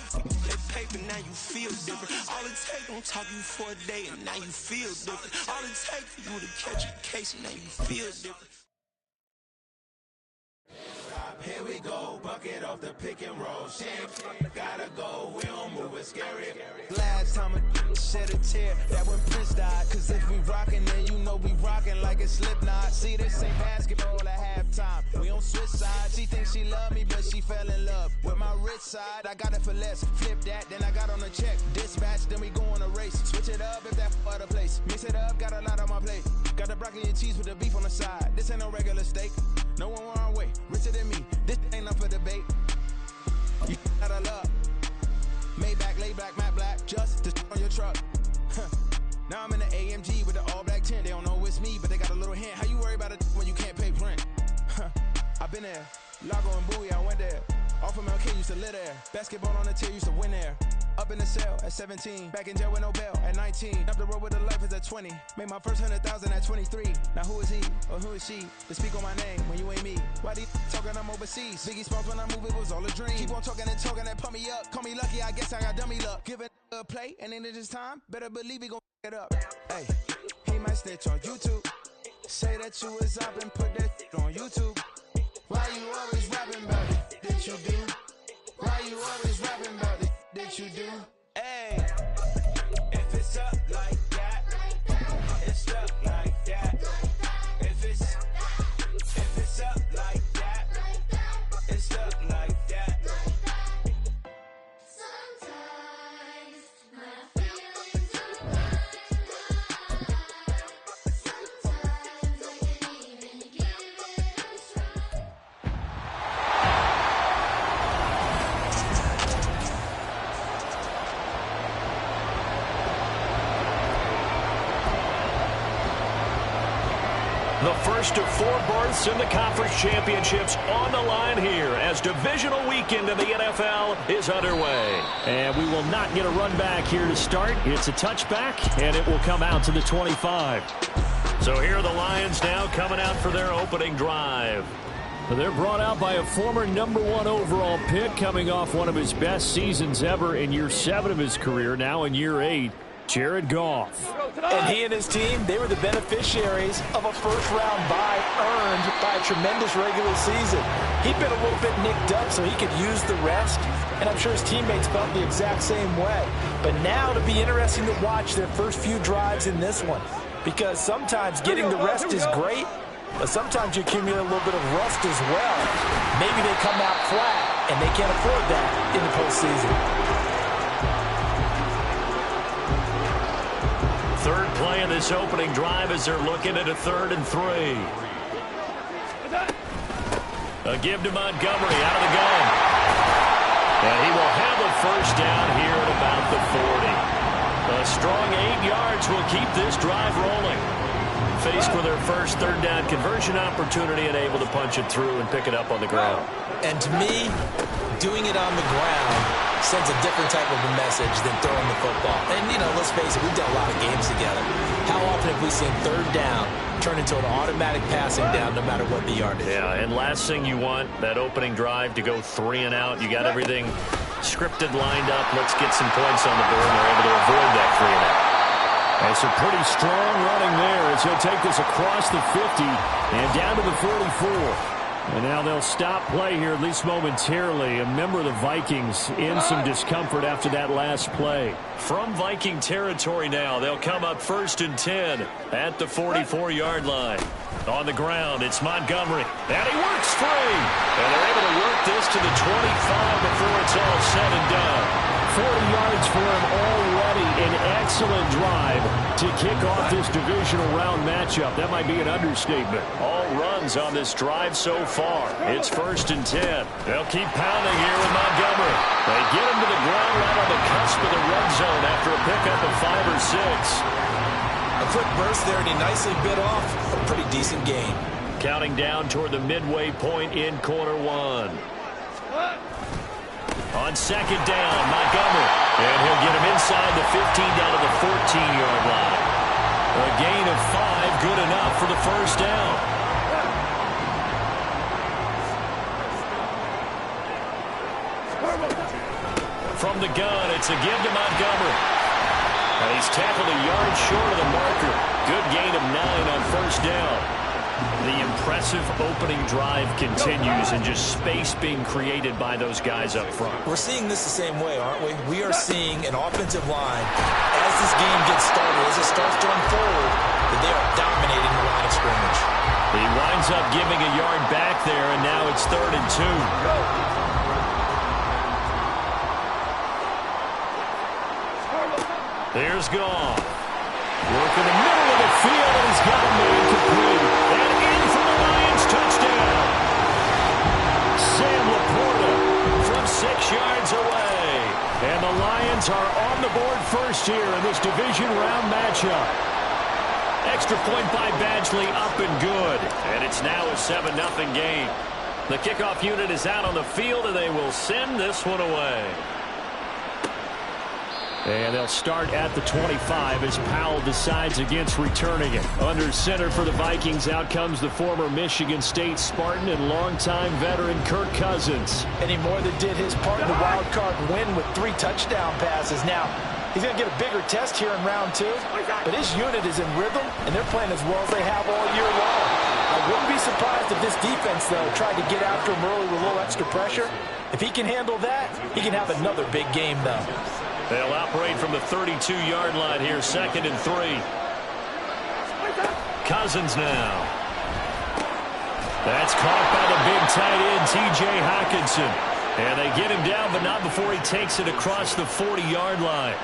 that paper, now you feel different. All it take don't talk you for a day, and now you feel different. All it take for you to catch a case, and now you feel different. Here we go, bucket off the pick and roll. Shit, gotta go, we don't move, it's scary. Last time a shed a tear, that when Prince died. Cause if we rockin', then you know we rockin' like a Slipknot. See, this ain't basketball at halftime. We on switch sides. She thinks she love me, but she fell in love with my rich side. I got it for less. Flip that, then I got on a check. Dispatch, then we go on a race. Switch it up if that other place. Mix it up, got a lot on my plate. Got the broccoli and cheese with the beef on the side. This ain't no regular steak. No one wrong way, richer than me. This ain't up for debate. You out of luck. Maybach, lay back, matte black, just to on your truck. Now I'm in the AMG with the all black tint. They don't know it's me, but they got a little hint. How you worry about it when you can't pay rent? I've been there. Lago and Bowie, I went there. Off of MLK, used to live there. Basketball on the tier, used to win there. Up in the cell at 17. Back in jail with no bail at 19. Up the road with the life is at 20. Made my first 100,000 at 23. Now who is he or who is she to speak on my name when you ain't me? Why they talking I'm overseas? Biggie Smalls when I move, it was all a dream. Keep on talking and pump me up. Call me lucky, I guess I got dummy luck. Give it a play and then it's time. Better believe he gon' it up. Hey, he might snitch on YouTube. Say that you was up and put that on YouTube. Why you always rapping about it? Did you do? Why you always rapping about it? Did you do? Hey, if it's up like that, it's up like that. If it's up like that, it's up like that. Sometimes my feelings are blind. Sometimes I can't even give it a try. The first of 4 berths in the conference championships on the line here as divisional weekend in the NFL is underway. And we will not get a run back here to start. It's a touchback, and it will come out to the 25. So here are the Lions now coming out for their opening drive. They're brought out by a former #1 overall pick coming off one of his best seasons ever in year 7 of his career, now in year 8. Jared Goff. And he and his team, they were the beneficiaries of a first-round bye earned by a tremendous regular season. He'd been a little bit nicked up so he could use the rest, and I'm sure his teammates felt the exact same way. But now it'll be interesting to watch their first few drives in this one, because sometimes getting the rest is great, but sometimes you accumulate a little bit of rust as well. Maybe they come out flat, and they can't afford that in the postseason. Third play of this opening drive as they're looking at a 3rd and 3. A give to Montgomery out of the gun. And he will have a first down here at about the 40. A strong 8 yards will keep this drive rolling. Faced with their first 3rd down conversion opportunity and able to punch it through and pick it up on the ground. And to me, doing it on the ground sends a different type of a message than throwing the football. And, you know, let's face it, we've done a lot of games together. How often have we seen 3rd down turn into an automatic passing down no matter what the yardage? Yeah, and last thing you want, that opening drive to go 3 and out. You got everything scripted, lined up. Let's get some points on the board, and they're able to avoid that 3 and out. And some pretty strong running there as he'll take this across the 50 and down to the 44. And now they'll stop play here, at least momentarily. A member of the Vikings in some discomfort after that last play. From Viking territory now, they'll come up 1st and 10 at the 44-yard line. On the ground, it's Montgomery. And he works free. And they're able to work this to the 25 before it's all said and done. 40 yards for him already. An excellent drive to kick off this divisional round matchup. That might be an understatement. All runs on this drive so far. It's 1st and 10. They'll keep pounding here with Montgomery. They get him to the ground right on the cusp of the red zone after a pickup of 5 or 6. A quick burst there, and he nicely bit off a pretty decent gain. Counting down toward the midway point in quarter 1. On 2nd down, Montgomery. And he'll get him inside the 15 down to the 14-yard line. A gain of 5, good enough for the 1st down. From the gun, it's a give to Montgomery. And he's tackled a yard short of the marker. Good gain of 9 on 1st down. The impressive opening drive continues and just space being created by those guys up front. We're seeing this the same way, aren't we? We are seeing an offensive line, as this game gets started, as it starts to unfold, that they are dominating the line of scrimmage. He winds up giving a yard back there, and now it's 3rd and 2. There's Goff. Work in the middle of the field, and he's got a man complete. And in for the Lions, touchdown. Sam Laporta from 6 yards away. And the Lions are on the board first here in this division round matchup. Extra point by Badgley, up and good. And it's now a 7-0 game. The kickoff unit is out on the field, and they will send this one away. And they'll start at the 25 as Powell decides against returning it. Under center for the Vikings, out comes the former Michigan State Spartan and longtime veteran Kirk Cousins. And he more than did his part in the wild card win with 3 touchdown passes. Now, he's going to get a bigger test here in round 2, but his unit is in rhythm, and they're playing as well as they have all year long. I wouldn't be surprised if this defense, though, tried to get after him early with a little extra pressure. If he can handle that, he can have another big game, though. They'll operate from the 32-yard line here, 2nd and 3. Cousins now. That's caught by the big tight end, T.J. Hockenson. And they get him down, but not before he takes it across the 40-yard line.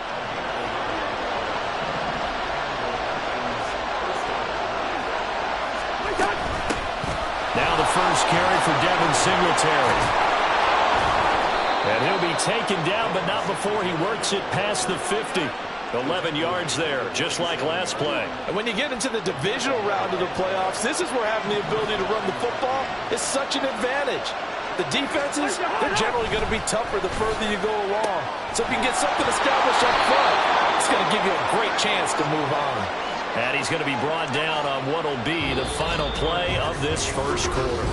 Now the first carry for Devin Singletary. And he'll be taken down, but not before he works it past the 50. 11 yards there, just like last play. And when you get into the divisional round of the playoffs, this is where having the ability to run the football is such an advantage. The defenses, they're generally going to be tougher the further you go along. So if you can get something established up front, it's going to give you a great chance to move on. And he's going to be brought down on what will be the final play of this first quarter.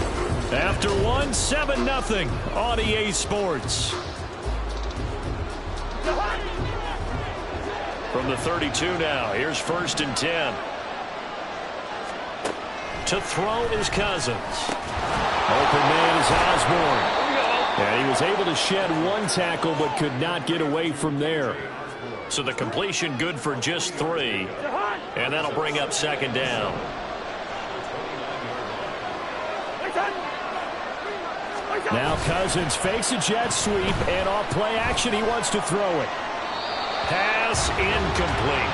After 7-0 on EA Sports. From the 32 now, here's 1st and 10. To throw is Cousins. Open man is Osborne. And he was able to shed 1 tackle but could not get away from there. So the completion good for just 3. And that'll bring up 2nd down. Now Cousins fakes a jet sweep, and off play action, he wants to throw it. Pass incomplete.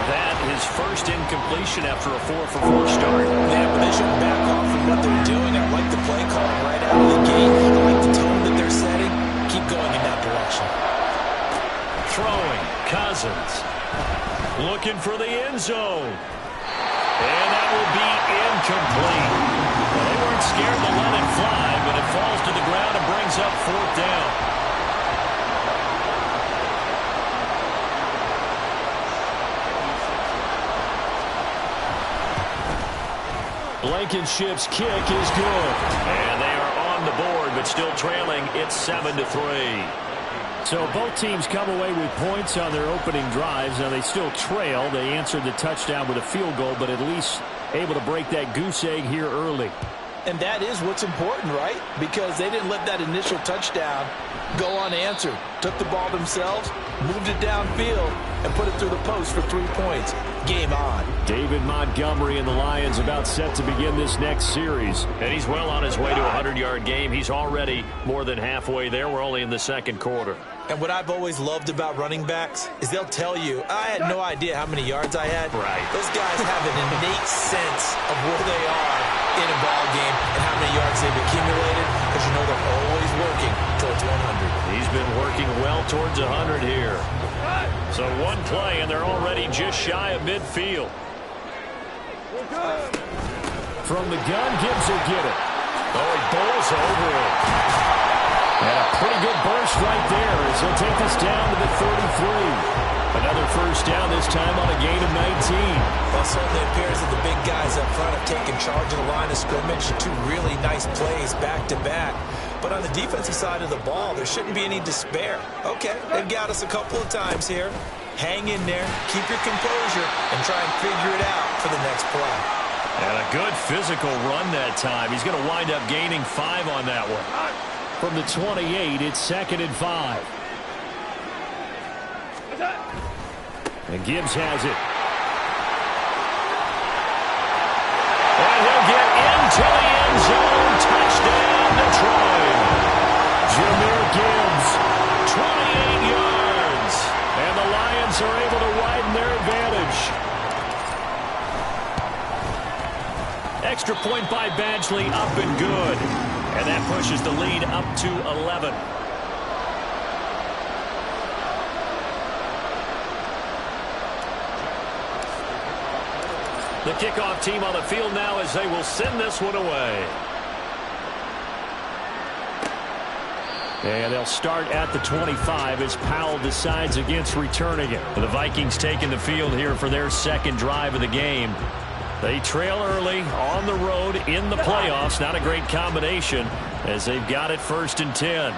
That is first incompletion after a 4-for-4 start. Yeah, but they shouldn't back off from what they're doing. I like the play call right out of the gate. I like the tone that they're setting. Keep going in that direction. Throwing, Cousins. Looking for the end zone. And that will be incomplete. Well, they weren't scared to let it fly, but it falls to the ground and brings up 4th down. Blankenship's kick is good. And they are on the board, but still trailing. It's 7-3. So both teams come away with points on their opening drives. Now they still trail. They answered the touchdown with a field goal, but at least able to break that goose egg here early. And that is what's important, right? Because they didn't let that initial touchdown go unanswered. Took the ball themselves, moved it downfield, and put it through the post for 3 points. Game on. David Montgomery and the Lions about set to begin this next series. And he's well on his way to a 100-yard game. He's already more than halfway there. We're only in the 2nd quarter. And what I've always loved about running backs is they'll tell you, I had no idea how many yards I had. Right. Those guys have an innate sense of where they are in a ball game and how many yards they've accumulated, because you know they're always working towards 100. He's been working well towards 100 here. So one play, and they're already just shy of midfield. From the gun, Gibbs will get it. Oh, he bowls over it. And a pretty good burst right there as he'll take us down to the 33. Another first down, this time on a gain of 19. Well, it certainly appears that the big guys up front have taken charge of the line of scrimmage. Two really nice plays back-to-back. But on the defensive side of the ball, there shouldn't be any despair. Okay, they've got us a couple of times here. Hang in there, keep your composure, and try and figure it out for the next play. And a good physical run that time. He's going to wind up gaining 5 on that one. From the 28, it's 2nd and 5. And Gibbs has it. And he'll get into the end zone. Touchdown, Detroit. Jahmyr Gibbs, 28 yards. And the Lions are able to widen their advantage. Extra point by Badgley, up and good. And that pushes the lead up to 11. The kickoff team on the field now as they will send this one away. And they'll start at the 25 as Powell decides against returning it. The Vikings taking the field here for their second drive of the game. They trail early on the road in the playoffs. Not a great combination as they've got it 1st and 10.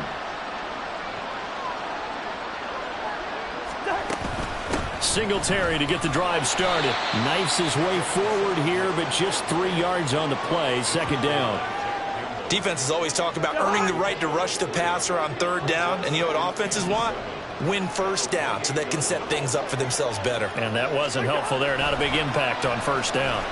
Singletary to get the drive started. Knifes his way forward here, but just 3 yards on the play. 2nd down. Defenses always talk about earning the right to rush the passer on 3rd down. And you know what offenses want? Win 1st down so they can set things up for themselves better. And that wasn't helpful there. Not a big impact on 1st down.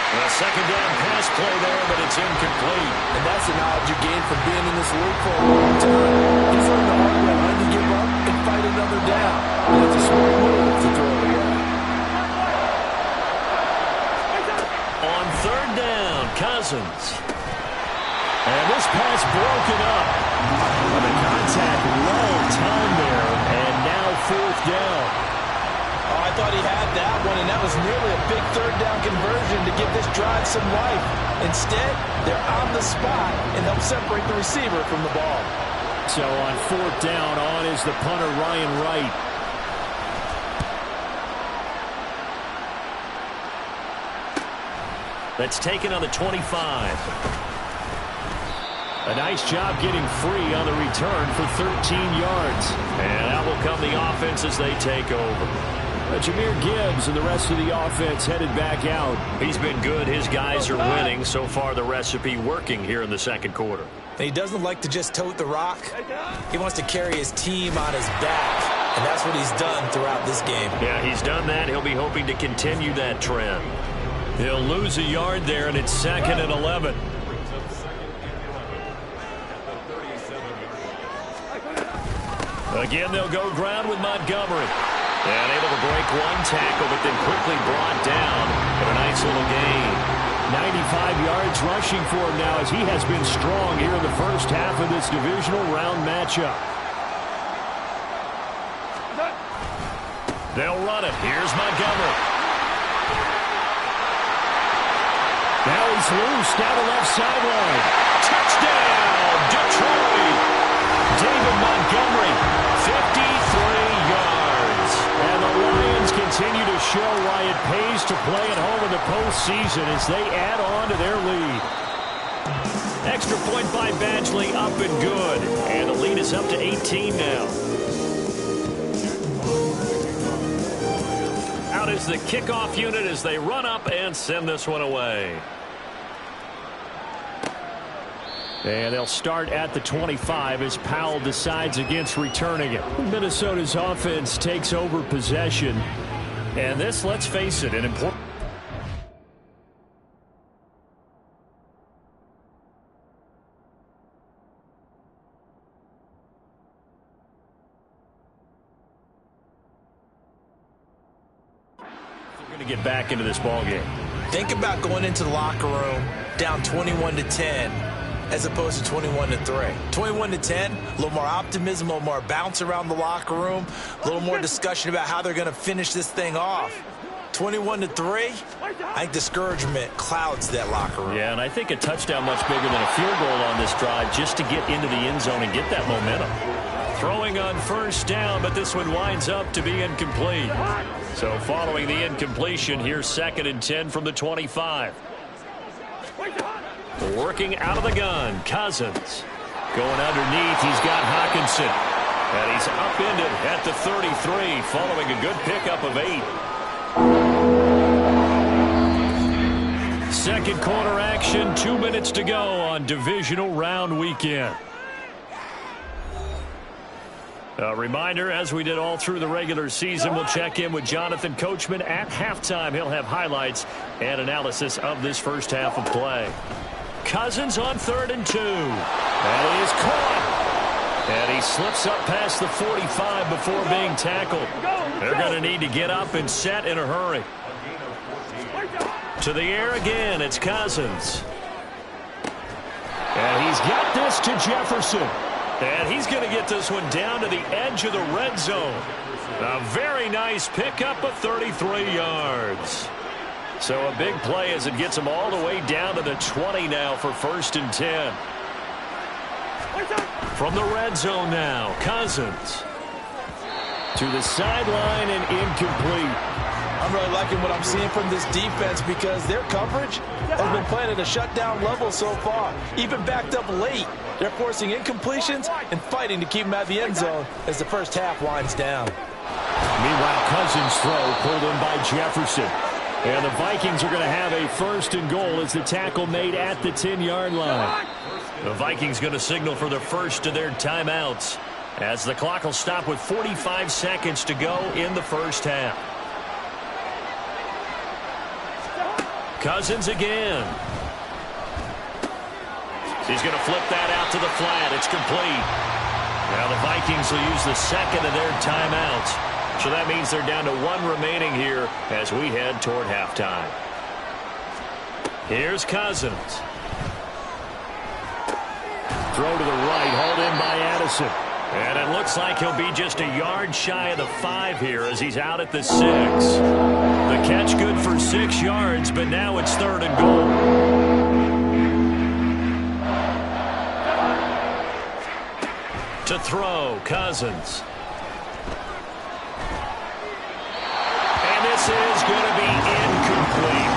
A 2nd down pass play there, but it's incomplete. And that's the knowledge you gain from being in this league for a long time. He's learned the hard way when to give up and fight another down. And it's a smart move to throw it away. On 3rd down, Cousins. And this pass broken up. Well, the contact low time there, and now 4th down. Oh, I thought he had that one, and that was nearly a big 3rd down conversion to give this drive some life. Instead, they're on the spot and help separate the receiver from the ball. So on 4th down, on is the punter, Ryan Wright. That's taken on the 25. A nice job getting free on the return for 13 yards. And out will come the offense as they take over. Jahmyr Gibbs and the rest of the offense headed back out. He's been good. His guys are winning. So far, the recipe working here in the 2nd quarter. He doesn't like to just tote the rock. He wants to carry his team on his back. And that's what he's done throughout this game. Yeah, he's done that. He'll be hoping to continue that trend. He'll lose a yard there, and it's 2nd and 11. Again, they'll go ground with Montgomery. And able to break one tackle, but then quickly brought down. But a nice little gain. 95 yards rushing for him now as he has been strong here in the first half of this divisional round matchup. They'll run it. Here's Montgomery. Now he's loose down the left sideline. Touchdown, Detroit. David Montgomery, 53 yards. And the Lions continue to show why it pays to play at home in the postseason as they add on to their lead. Extra point by Badgley, up and good. And the lead is up to 18 now. Out is the kickoff unit as they run up and send this one away. And they'll start at the 25 as Powell decides against returning it. Minnesota's offense takes over possession. And this, let's face it, an important... get back into this ballgame. Think about going into the locker room down 21-10 as opposed to 21-3. 21-10, a little more optimism, a little more bounce around the locker room, a little more discussion about how they're going to finish this thing off. 21-3, I think discouragement clouds that locker room. Yeah, and I think a touchdown much bigger than a field goal on this drive just to get into the end zone and get that momentum. Throwing on first down, but this one winds up to be incomplete. So following the incompletion, here's 2nd and 10 from the 25. Working out of the gun, Cousins. Going underneath, he's got Hockenson. And he's upended at the 33, following a good pickup of 8. Second quarter action, 2 minutes to go on divisional round weekend. A reminder, as we did all through the regular season, we'll check in with Jonathan Coachman at halftime. He'll have highlights and analysis of this first half of play. Cousins on 3rd and 2. And he is caught. And he slips up past the 45 before being tackled. They're going to need to get up and set in a hurry. To the air again, it's Cousins. And he's got this to Jefferson. And he's going to get this one down to the edge of the red zone. A very nice pickup of 33 yards. So a big play as it gets him all the way down to the 20 now for 1st and 10. From the red zone now, Cousins. To the sideline and incomplete. I'm really liking what I'm seeing from this defense because their coverage has been playing at a shutdown level so far. Even backed up late, they're forcing incompletions and fighting to keep them out of the end zone as the first half winds down. Meanwhile, Cousins' throw pulled in by Jefferson. And the Vikings are going to have a 1st and goal as the tackle made at the 10-yard line. The Vikings going to signal for the first of their timeouts as the clock will stop with 45 seconds to go in the first half. Cousins again. He's going to flip that out to the flat. It's complete. Now the Vikings will use the second of their timeouts. So that means they're down to 1 remaining here as we head toward halftime. Here's Cousins. Throw to the right, hauled in by Addison. And it looks like he'll be just a yard shy of the 5 here as he's out at the 6. The catch good for 6 yards, but now it's 3rd and goal. To throw, Cousins. And this is going to be incomplete.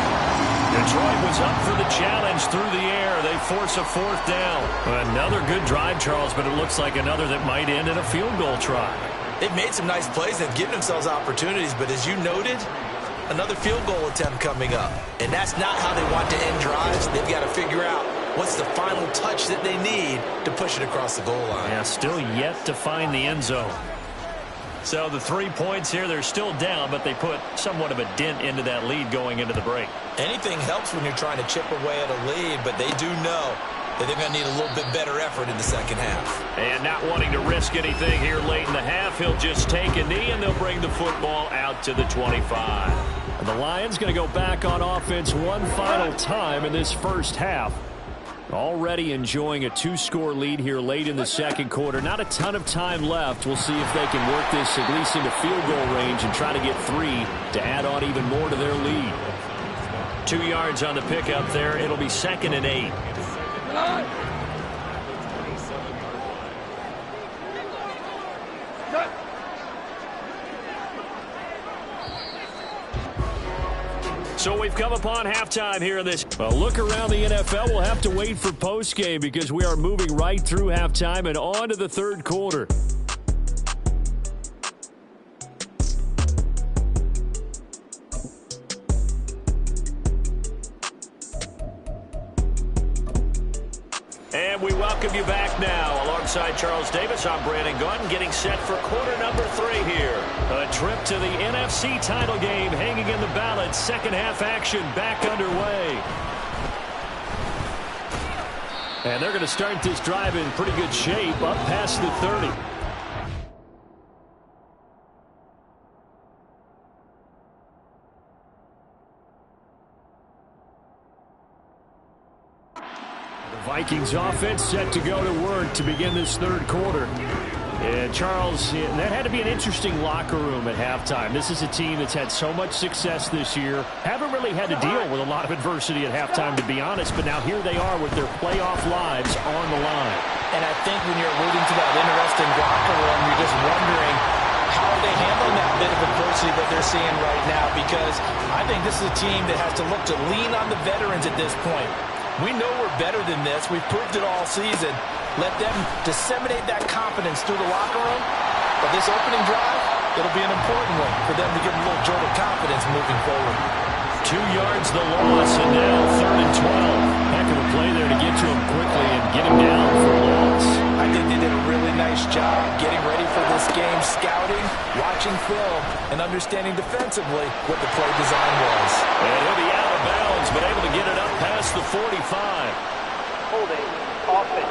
Detroit was up for the challenge through the air. They force a 4th down. Another good drive, Charles, but it looks like another that might end in a field goal try. They've made some nice plays. They've given themselves opportunities, but as you noted, another field goal attempt coming up. And that's not how they want to end drives. They've got to figure out what's the final touch that they need to push it across the goal line. Yeah, still yet to find the end zone. So the 3 points here, they're still down, but they put somewhat of a dent into that lead going into the break. Anything helps when you're trying to chip away at a lead, but they do know that they're going to need a little bit better effort in the second half. And not wanting to risk anything here late in the half, he'll just take a knee, and they'll bring the football out to the 25. And the Lions going to go back on offense one final time in this first half. Already enjoying a 2-score lead here late in the second quarter. Not a ton of time left. We'll see if they can work this at least into field goal range and try to get 3 to add on even more to their lead. 2 yards on the pickup there. It'll be 2nd and 8. So we've come upon halftime here in this. Well, look around the NFL. We'll have to wait for postgame because we are moving right through halftime and on to the 3rd quarter. And we welcome you back now. Alongside Charles Davis, I'm Brandon Gunn, getting set for quarter number 3 here. A trip to the NFC title game hanging in the balance. Second half action back underway. And they're going to start this drive in pretty good shape, up past the 30. Vikings offense set to go to work to begin this third quarter. And Charles, that had to be an interesting locker room at halftime. This is a team that's had so much success this year. Haven't really had to deal with a lot of adversity at halftime, to be honest. But now here they are with their playoff lives on the line. And I think when you're alluding to that interesting locker room, you're just wondering how are they handling that bit of adversity that they're seeing right now. Because I think this is a team that has to look to lean on the veterans at this point. We know we're better than this. We've proved it all season. Let them disseminate that confidence through the locker room. But this opening drive, it'll be an important one for them to get a little jolt of confidence moving forward. 2 yards the loss, and now 3rd and 12. Heck of a play there to get to him quickly and get him down for a loss. I think they did a really nice job getting ready for this game, scouting, watching film, and understanding defensively what the play design was. And he'll be out of bounds, but able to get it up past the 45. Holding, offense.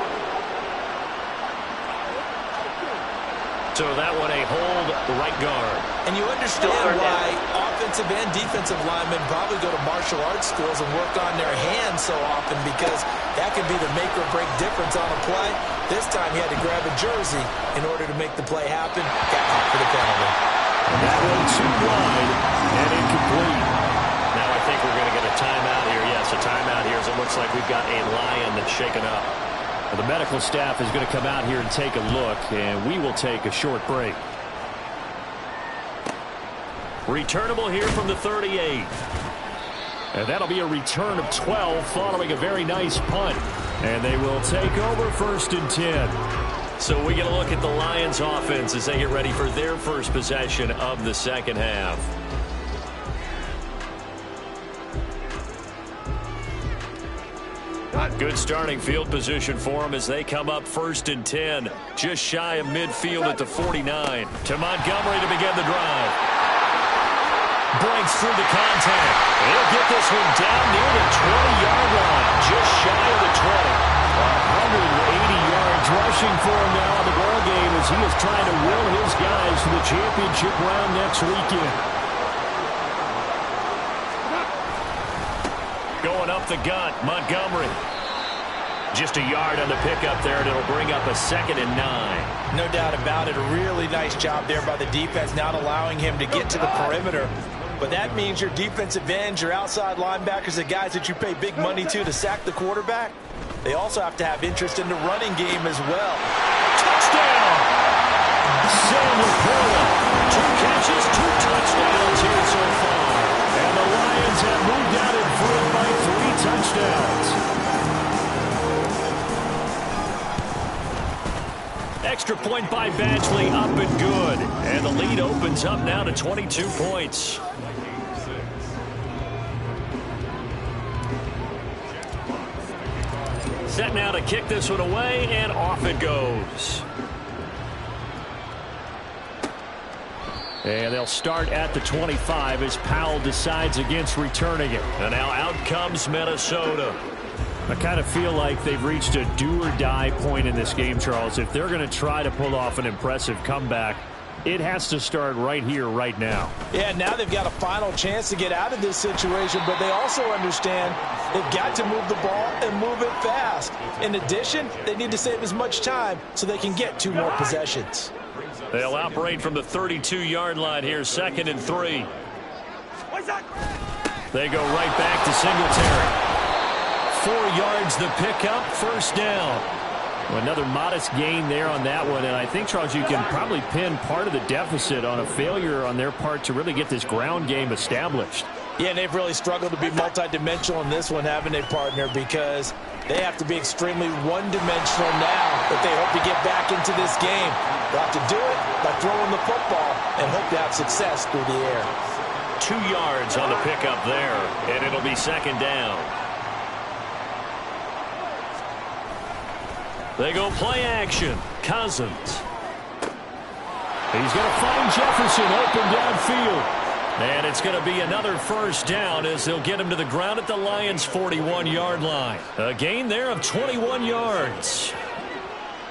So that one a hold right guard. And you understand why offensive and defensive linemen probably go to martial arts schools and work on their hands so often, because that can be the make or break difference on a play. This time he had to grab a jersey in order to make the play happen. Got caught for the penalty. And that one too wide and incomplete. Now I think we're going to get a timeout here. Yes, a timeout here as it looks like we've got a Lion that's shaken up. The medical staff is going to come out here and take a look, and we will take a short break. Returnable here from the 38. And that'll be a return of 12 following a very nice punt. And they will take over 1st and 10. So we get a look at the Lions offense as they get ready for their first possession of the second half. Good starting field position for them as they come up 1st and 10. Just shy of midfield at the 49. To Montgomery to begin the drive. Breaks through the contact. He'll get this one down near the 20-yard line. Just shy of the 20. 180 yards rushing for him now in the ball game as he is trying to will his guys to the championship round next weekend. Going up the gut, Montgomery. Just a yard on the pickup there, and it'll bring up a 2nd and 9. No doubt about it. A really nice job there by the defense, not allowing him to get to the perimeter. But that means your defensive ends, your outside linebackers, the guys that you pay big money to sack the quarterback, they also have to have interest in the running game as well. Touchdown! Sam Laporta. 2 catches, 2 touchdowns here so far. And the Lions have moved out in front by 3 touchdowns. Extra point by Badgley, up and good. And the lead opens up now to 22 points. Set now to kick this one away, and off it goes. And they'll start at the 25 as Powell decides against returning it. And now out comes Minnesota. I kind of feel like they've reached a do-or-die point in this game, Charles. If they're going to try to pull off an impressive comeback, it has to start right here, right now. Yeah, now they've got a final chance to get out of this situation, but they also understand they've got to move the ball and move it fast. In addition, they need to save as much time so they can get 2 more possessions. They'll operate from the 32-yard line here, 2nd and 3. They go right back to Singletary. 4 yards the pickup, 1st down. Well, another modest gain there on that one, and I think, Charles, you can probably pin part of the deficit on a failure on their part to really get this ground game established. Yeah, and they've really struggled to be multidimensional in this one, haven't they, partner? Because they have to be extremely one-dimensional now if they hope to get back into this game. They'll have to do it by throwing the football and hope to have success through the air. 2 yards on the pickup there, and it'll be 2nd down. They go play action. Cousins. He's going to find Jefferson open downfield. And it's going to be another 1st down as they'll get him to the ground at the Lions' 41-yard line. A gain there of 21 yards.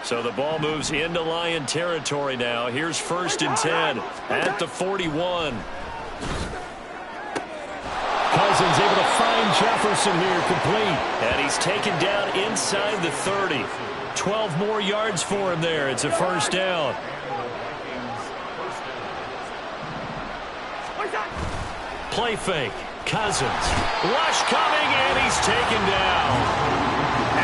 So the ball moves into Lion territory now. Here's 1st and 10 at the 41. Cousins able to find Jefferson. Jefferson here, complete. And he's taken down inside the 30. 12 more yards for him there. It's a first down. Play fake. Cousins. Rush coming, and he's taken down.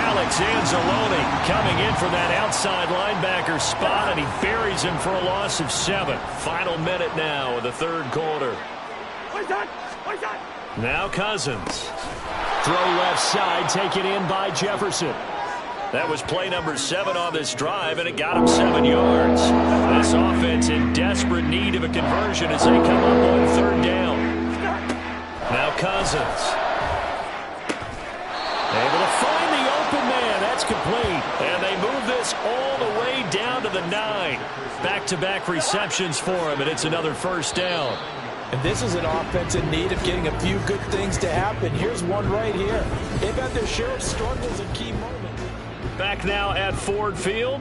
Alex Anzalone coming in from that outside linebacker spot, and he buries him for a loss of 7. Final minute now of the third quarter. Now Cousins. Throw left side, taken in by Jefferson. That was play number 7 on this drive, and it got him 7 yards. This offense in desperate need of a conversion as they come up on third down. Now Cousins. Able to find the open man. That's complete. And they move this all the way down to the 9. Back-to-back receptions for him, and it's another first down. And this is an offense in need of getting a few good things to happen. Here's one right here. They've had their share of struggles in key moments. Back now at Ford Field.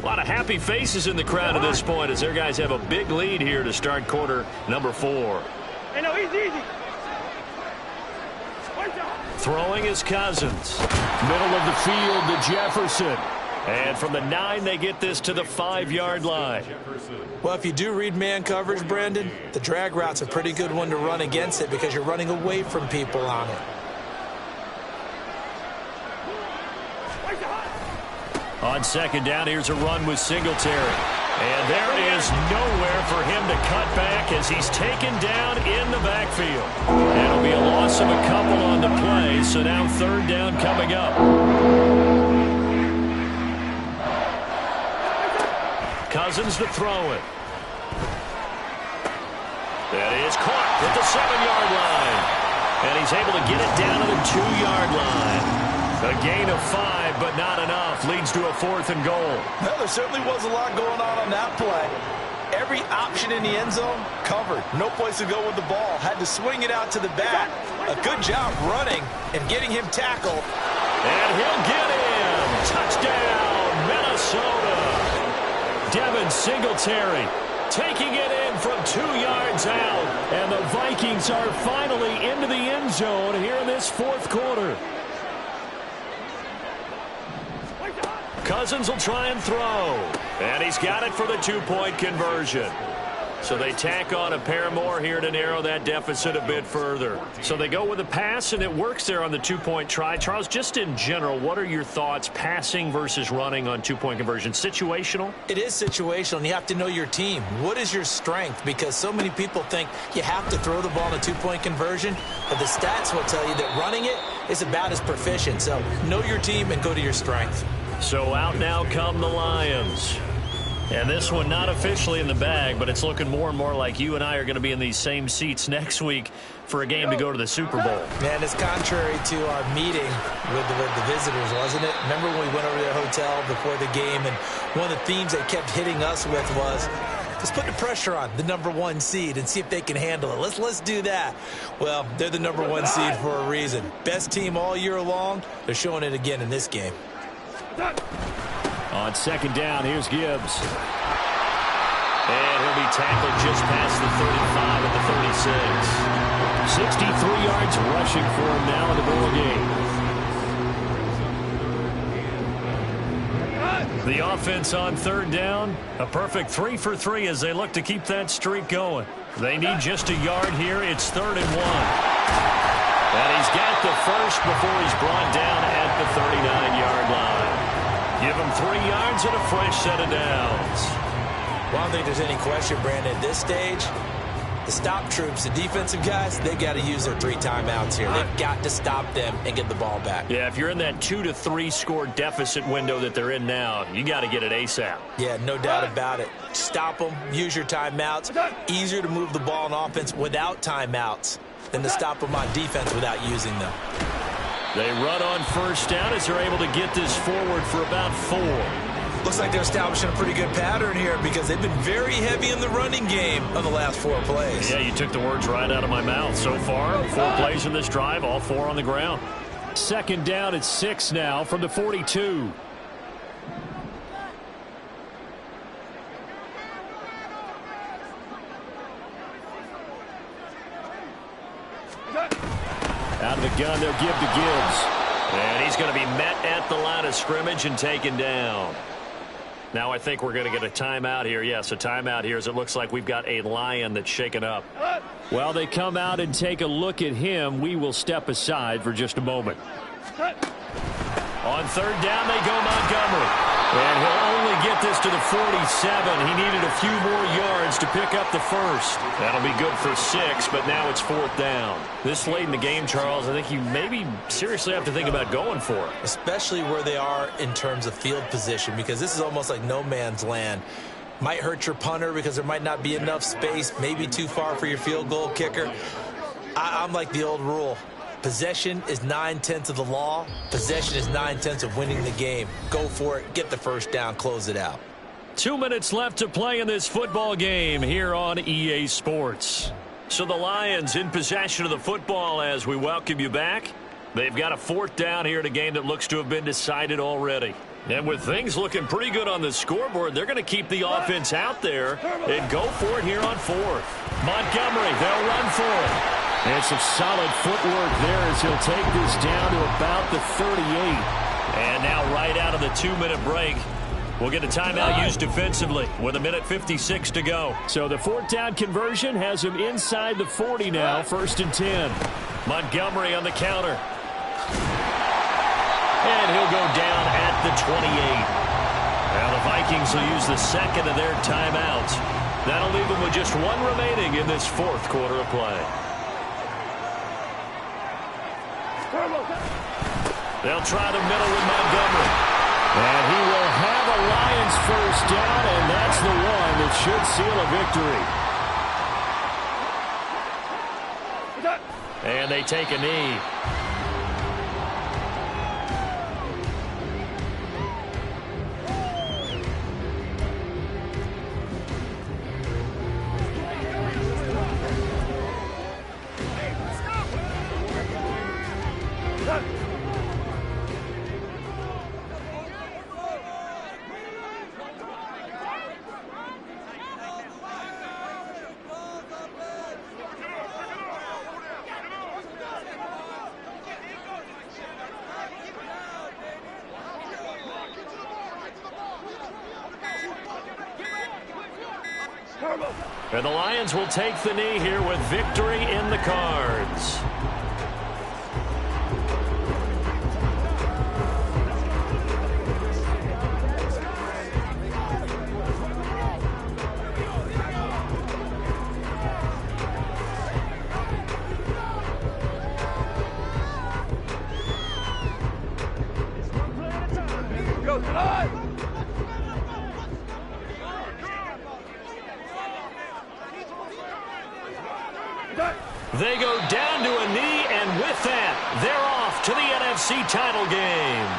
A lot of happy faces in the crowd at this point as their guys have a big lead here to start quarter number 4. Hey, no, easy. Throwing is Cousins. Middle of the field to Jefferson. And from the 9, they get this to the 5-yard line. Well, if you do read man coverage, Brandon, the drag route's a pretty good one to run against it because you're running away from people on it. On second down, here's a run with Singletary. And there is nowhere for him to cut back as he's taken down in the backfield. It'll be a loss of a couple on the play, so now third down coming up. Cousins to throw it. That is caught at the 7-yard line. And he's able to get it down to the 2-yard line. A gain of 5, but not enough. Leads to a 4th and goal. Well, there certainly was a lot going on that play. Every option in the end zone covered. No place to go with the ball. Had to swing it out to the back. A good job running and getting him tackled. And he'll get in. Touchdown, Minnesota. Devin Singletary taking it in from 2 yards out. And the Vikings are finally into the end zone here in this fourth quarter. Cousins will try and throw. And he's got it for the 2-point conversion. So they tack on a pair more here to narrow that deficit a bit further. So they go with a pass, and it works there on the 2-point try. Charles, just in general, what are your thoughts passing versus running on 2-point conversion? Situational? It is situational, and you have to know your team. What is your strength? Because so many people think you have to throw the ball in a 2-point conversion, but the stats will tell you that running it is about as proficient. So know your team and go to your strength. So out now come the Lions. And this one not officially in the bag, but it's looking more and more like you and I are going to be in these same seats next week for a game to go to the Super Bowl. Man, it's contrary to our meeting with the visitors, wasn't it? Remember when we went over to their hotel before the game, and one of the themes they kept hitting us with was, let's put the pressure on the #1 seed and see if they can handle it. Let's do that. Well, they're the #1 seed for a reason. Best team all year long. They're showing it again in this game. On second down, here's Gibbs. And he'll be tackled just past the 35 at the 36. 63 yards rushing for him now in the ball game. The offense on third down, a perfect 3 for 3 as they look to keep that streak going. They need just a yard here. It's 3rd and 1. And he's got the first before he's brought down at the 39-yard line. Give him 3 yards and a fresh set of downs. Well, I don't think there's any question, Brandon, at this stage, the stop troops, the defensive guys, they've got to use their 3 timeouts here. They've got to stop them and get the ball back. Yeah, if you're in that 2 to 3 score deficit window that they're in now, you got to get it ASAP. Yeah, no doubt about it. Stop them, use your timeouts. Easier to move the ball on offense without timeouts than to stop them on defense without using them. They run on first down as they're able to get this forward for about 4. Looks like they're establishing a pretty good pattern here because they've been very heavy in the running game on the last 4 plays. Yeah, you took the words right out of my mouth. So far, 4 plays in this drive, all 4 on the ground. Second down at 6 now from the 42. Out of the shotgun. They'll give to Gibbs. And he's going to be met at the line of scrimmage and taken down. Now I think we're going to get a timeout here. Yes, a timeout here as it looks like we've got a Lion that's shaken up. While they come out and take a look at him, we will step aside for just a moment. On third down, they go Montgomery. And he'll only get this to the 47. He needed a few more yards to pick up the first. That'll be good for 6, but now it's fourth down. This late in the game, Charles, I think you maybe seriously have to think about going for it. Especially where they are in terms of field position, because this is almost like no man's land. Might hurt your punter because there might not be enough space, maybe too far for your field goal kicker. I'm like the old rule. Possession is 9/10 of the law. Possession is 9/10 of winning the game. Go for it. Get the first down. Close it out. 2 minutes left to play in this football game here on EA Sports. So the Lions in possession of the football as we welcome you back. They've got a fourth down here in a game that looks to have been decided already. And with things looking pretty good on the scoreboard, they're going to keep the offense out there and go for it here on fourth. Montgomery, they'll run for it. And some solid footwork there as he'll take this down to about the 38. And now right out of the 2-minute break, we'll get a timeout used defensively with 1:56 to go. So the fourth down conversion has him inside the 40 now, 1st and 10. Montgomery on the counter. And he'll go down at the 28. Now the Vikings will use the second of their timeouts. That'll leave them with just one remaining in this fourth quarter of play. They'll try the middle with Montgomery. And he will have a Lions first down, and that's the one that should seal a victory. And they take a knee. And the Lions will take the knee here with victory in the cards. They go down to a knee, and with that, they're off to the NFC title game.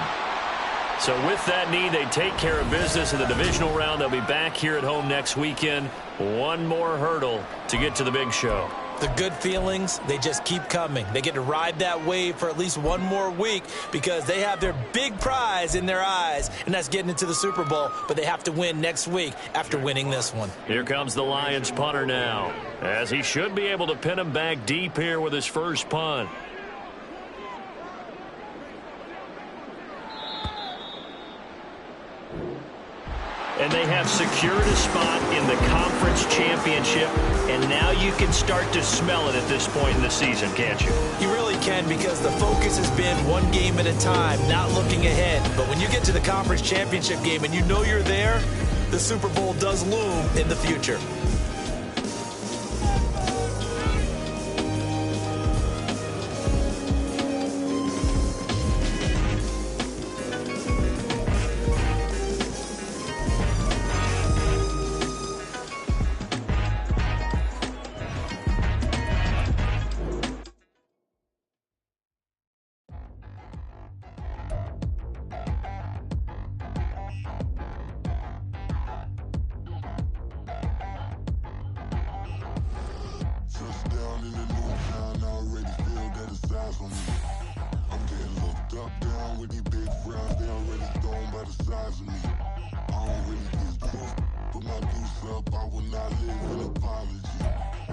So with that knee, they take care of business in the divisional round. They'll be back here at home next weekend. One more hurdle to get to the big show. The good feelings, they just keep coming. They get to ride that wave for at least one more week because they have their big prize in their eyes, and that's getting into the Super Bowl. But they have to win next week after winning this one. Here comes the Lions punter now, as he should be able to pin him back deep here with his first punt. And they have secured a spot in the conference championship, and now you can start to smell it at this point in the season, can't you? You really can, because the focus has been one game at a time, not looking ahead. But when you get to the conference championship game and you know you're there, the Super Bowl does loom in the future. I will not live in apology.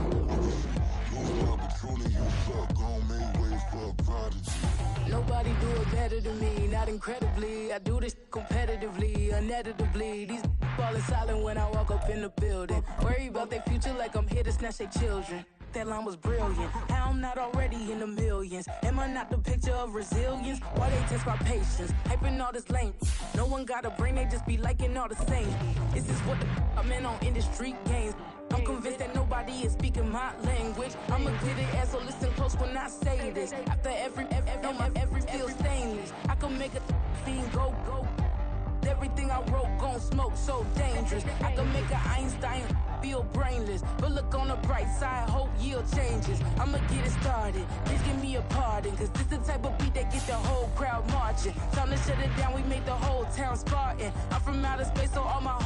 Nobody do it better than me, not incredibly. I do this competitively, uneditably. These falling silent when I walk up in the building. Worry about their future like I'm here to snatch their children. That line was brilliant. How I'm not already in the millions? Am I not the picture of resilience? Why they test my patience? Hyping all this lame. No one got a brain, they just be liking all the same. This is what the I'm in on industry games. I'm convinced that nobody is speaking my language. I'm a good ass, so listen close when I say this. After every feel stainless. I can make a fiend go. Everything I wrote gon' smoke, so dangerous. I can make an Einstein feel brainless. But look on the bright side, hope yield changes. I'ma get it started, please give me a pardon. Cause this the type of beat that get the whole crowd marching. Time to shut it down, we make the whole town Spartan. I'm from outer space, so all my homies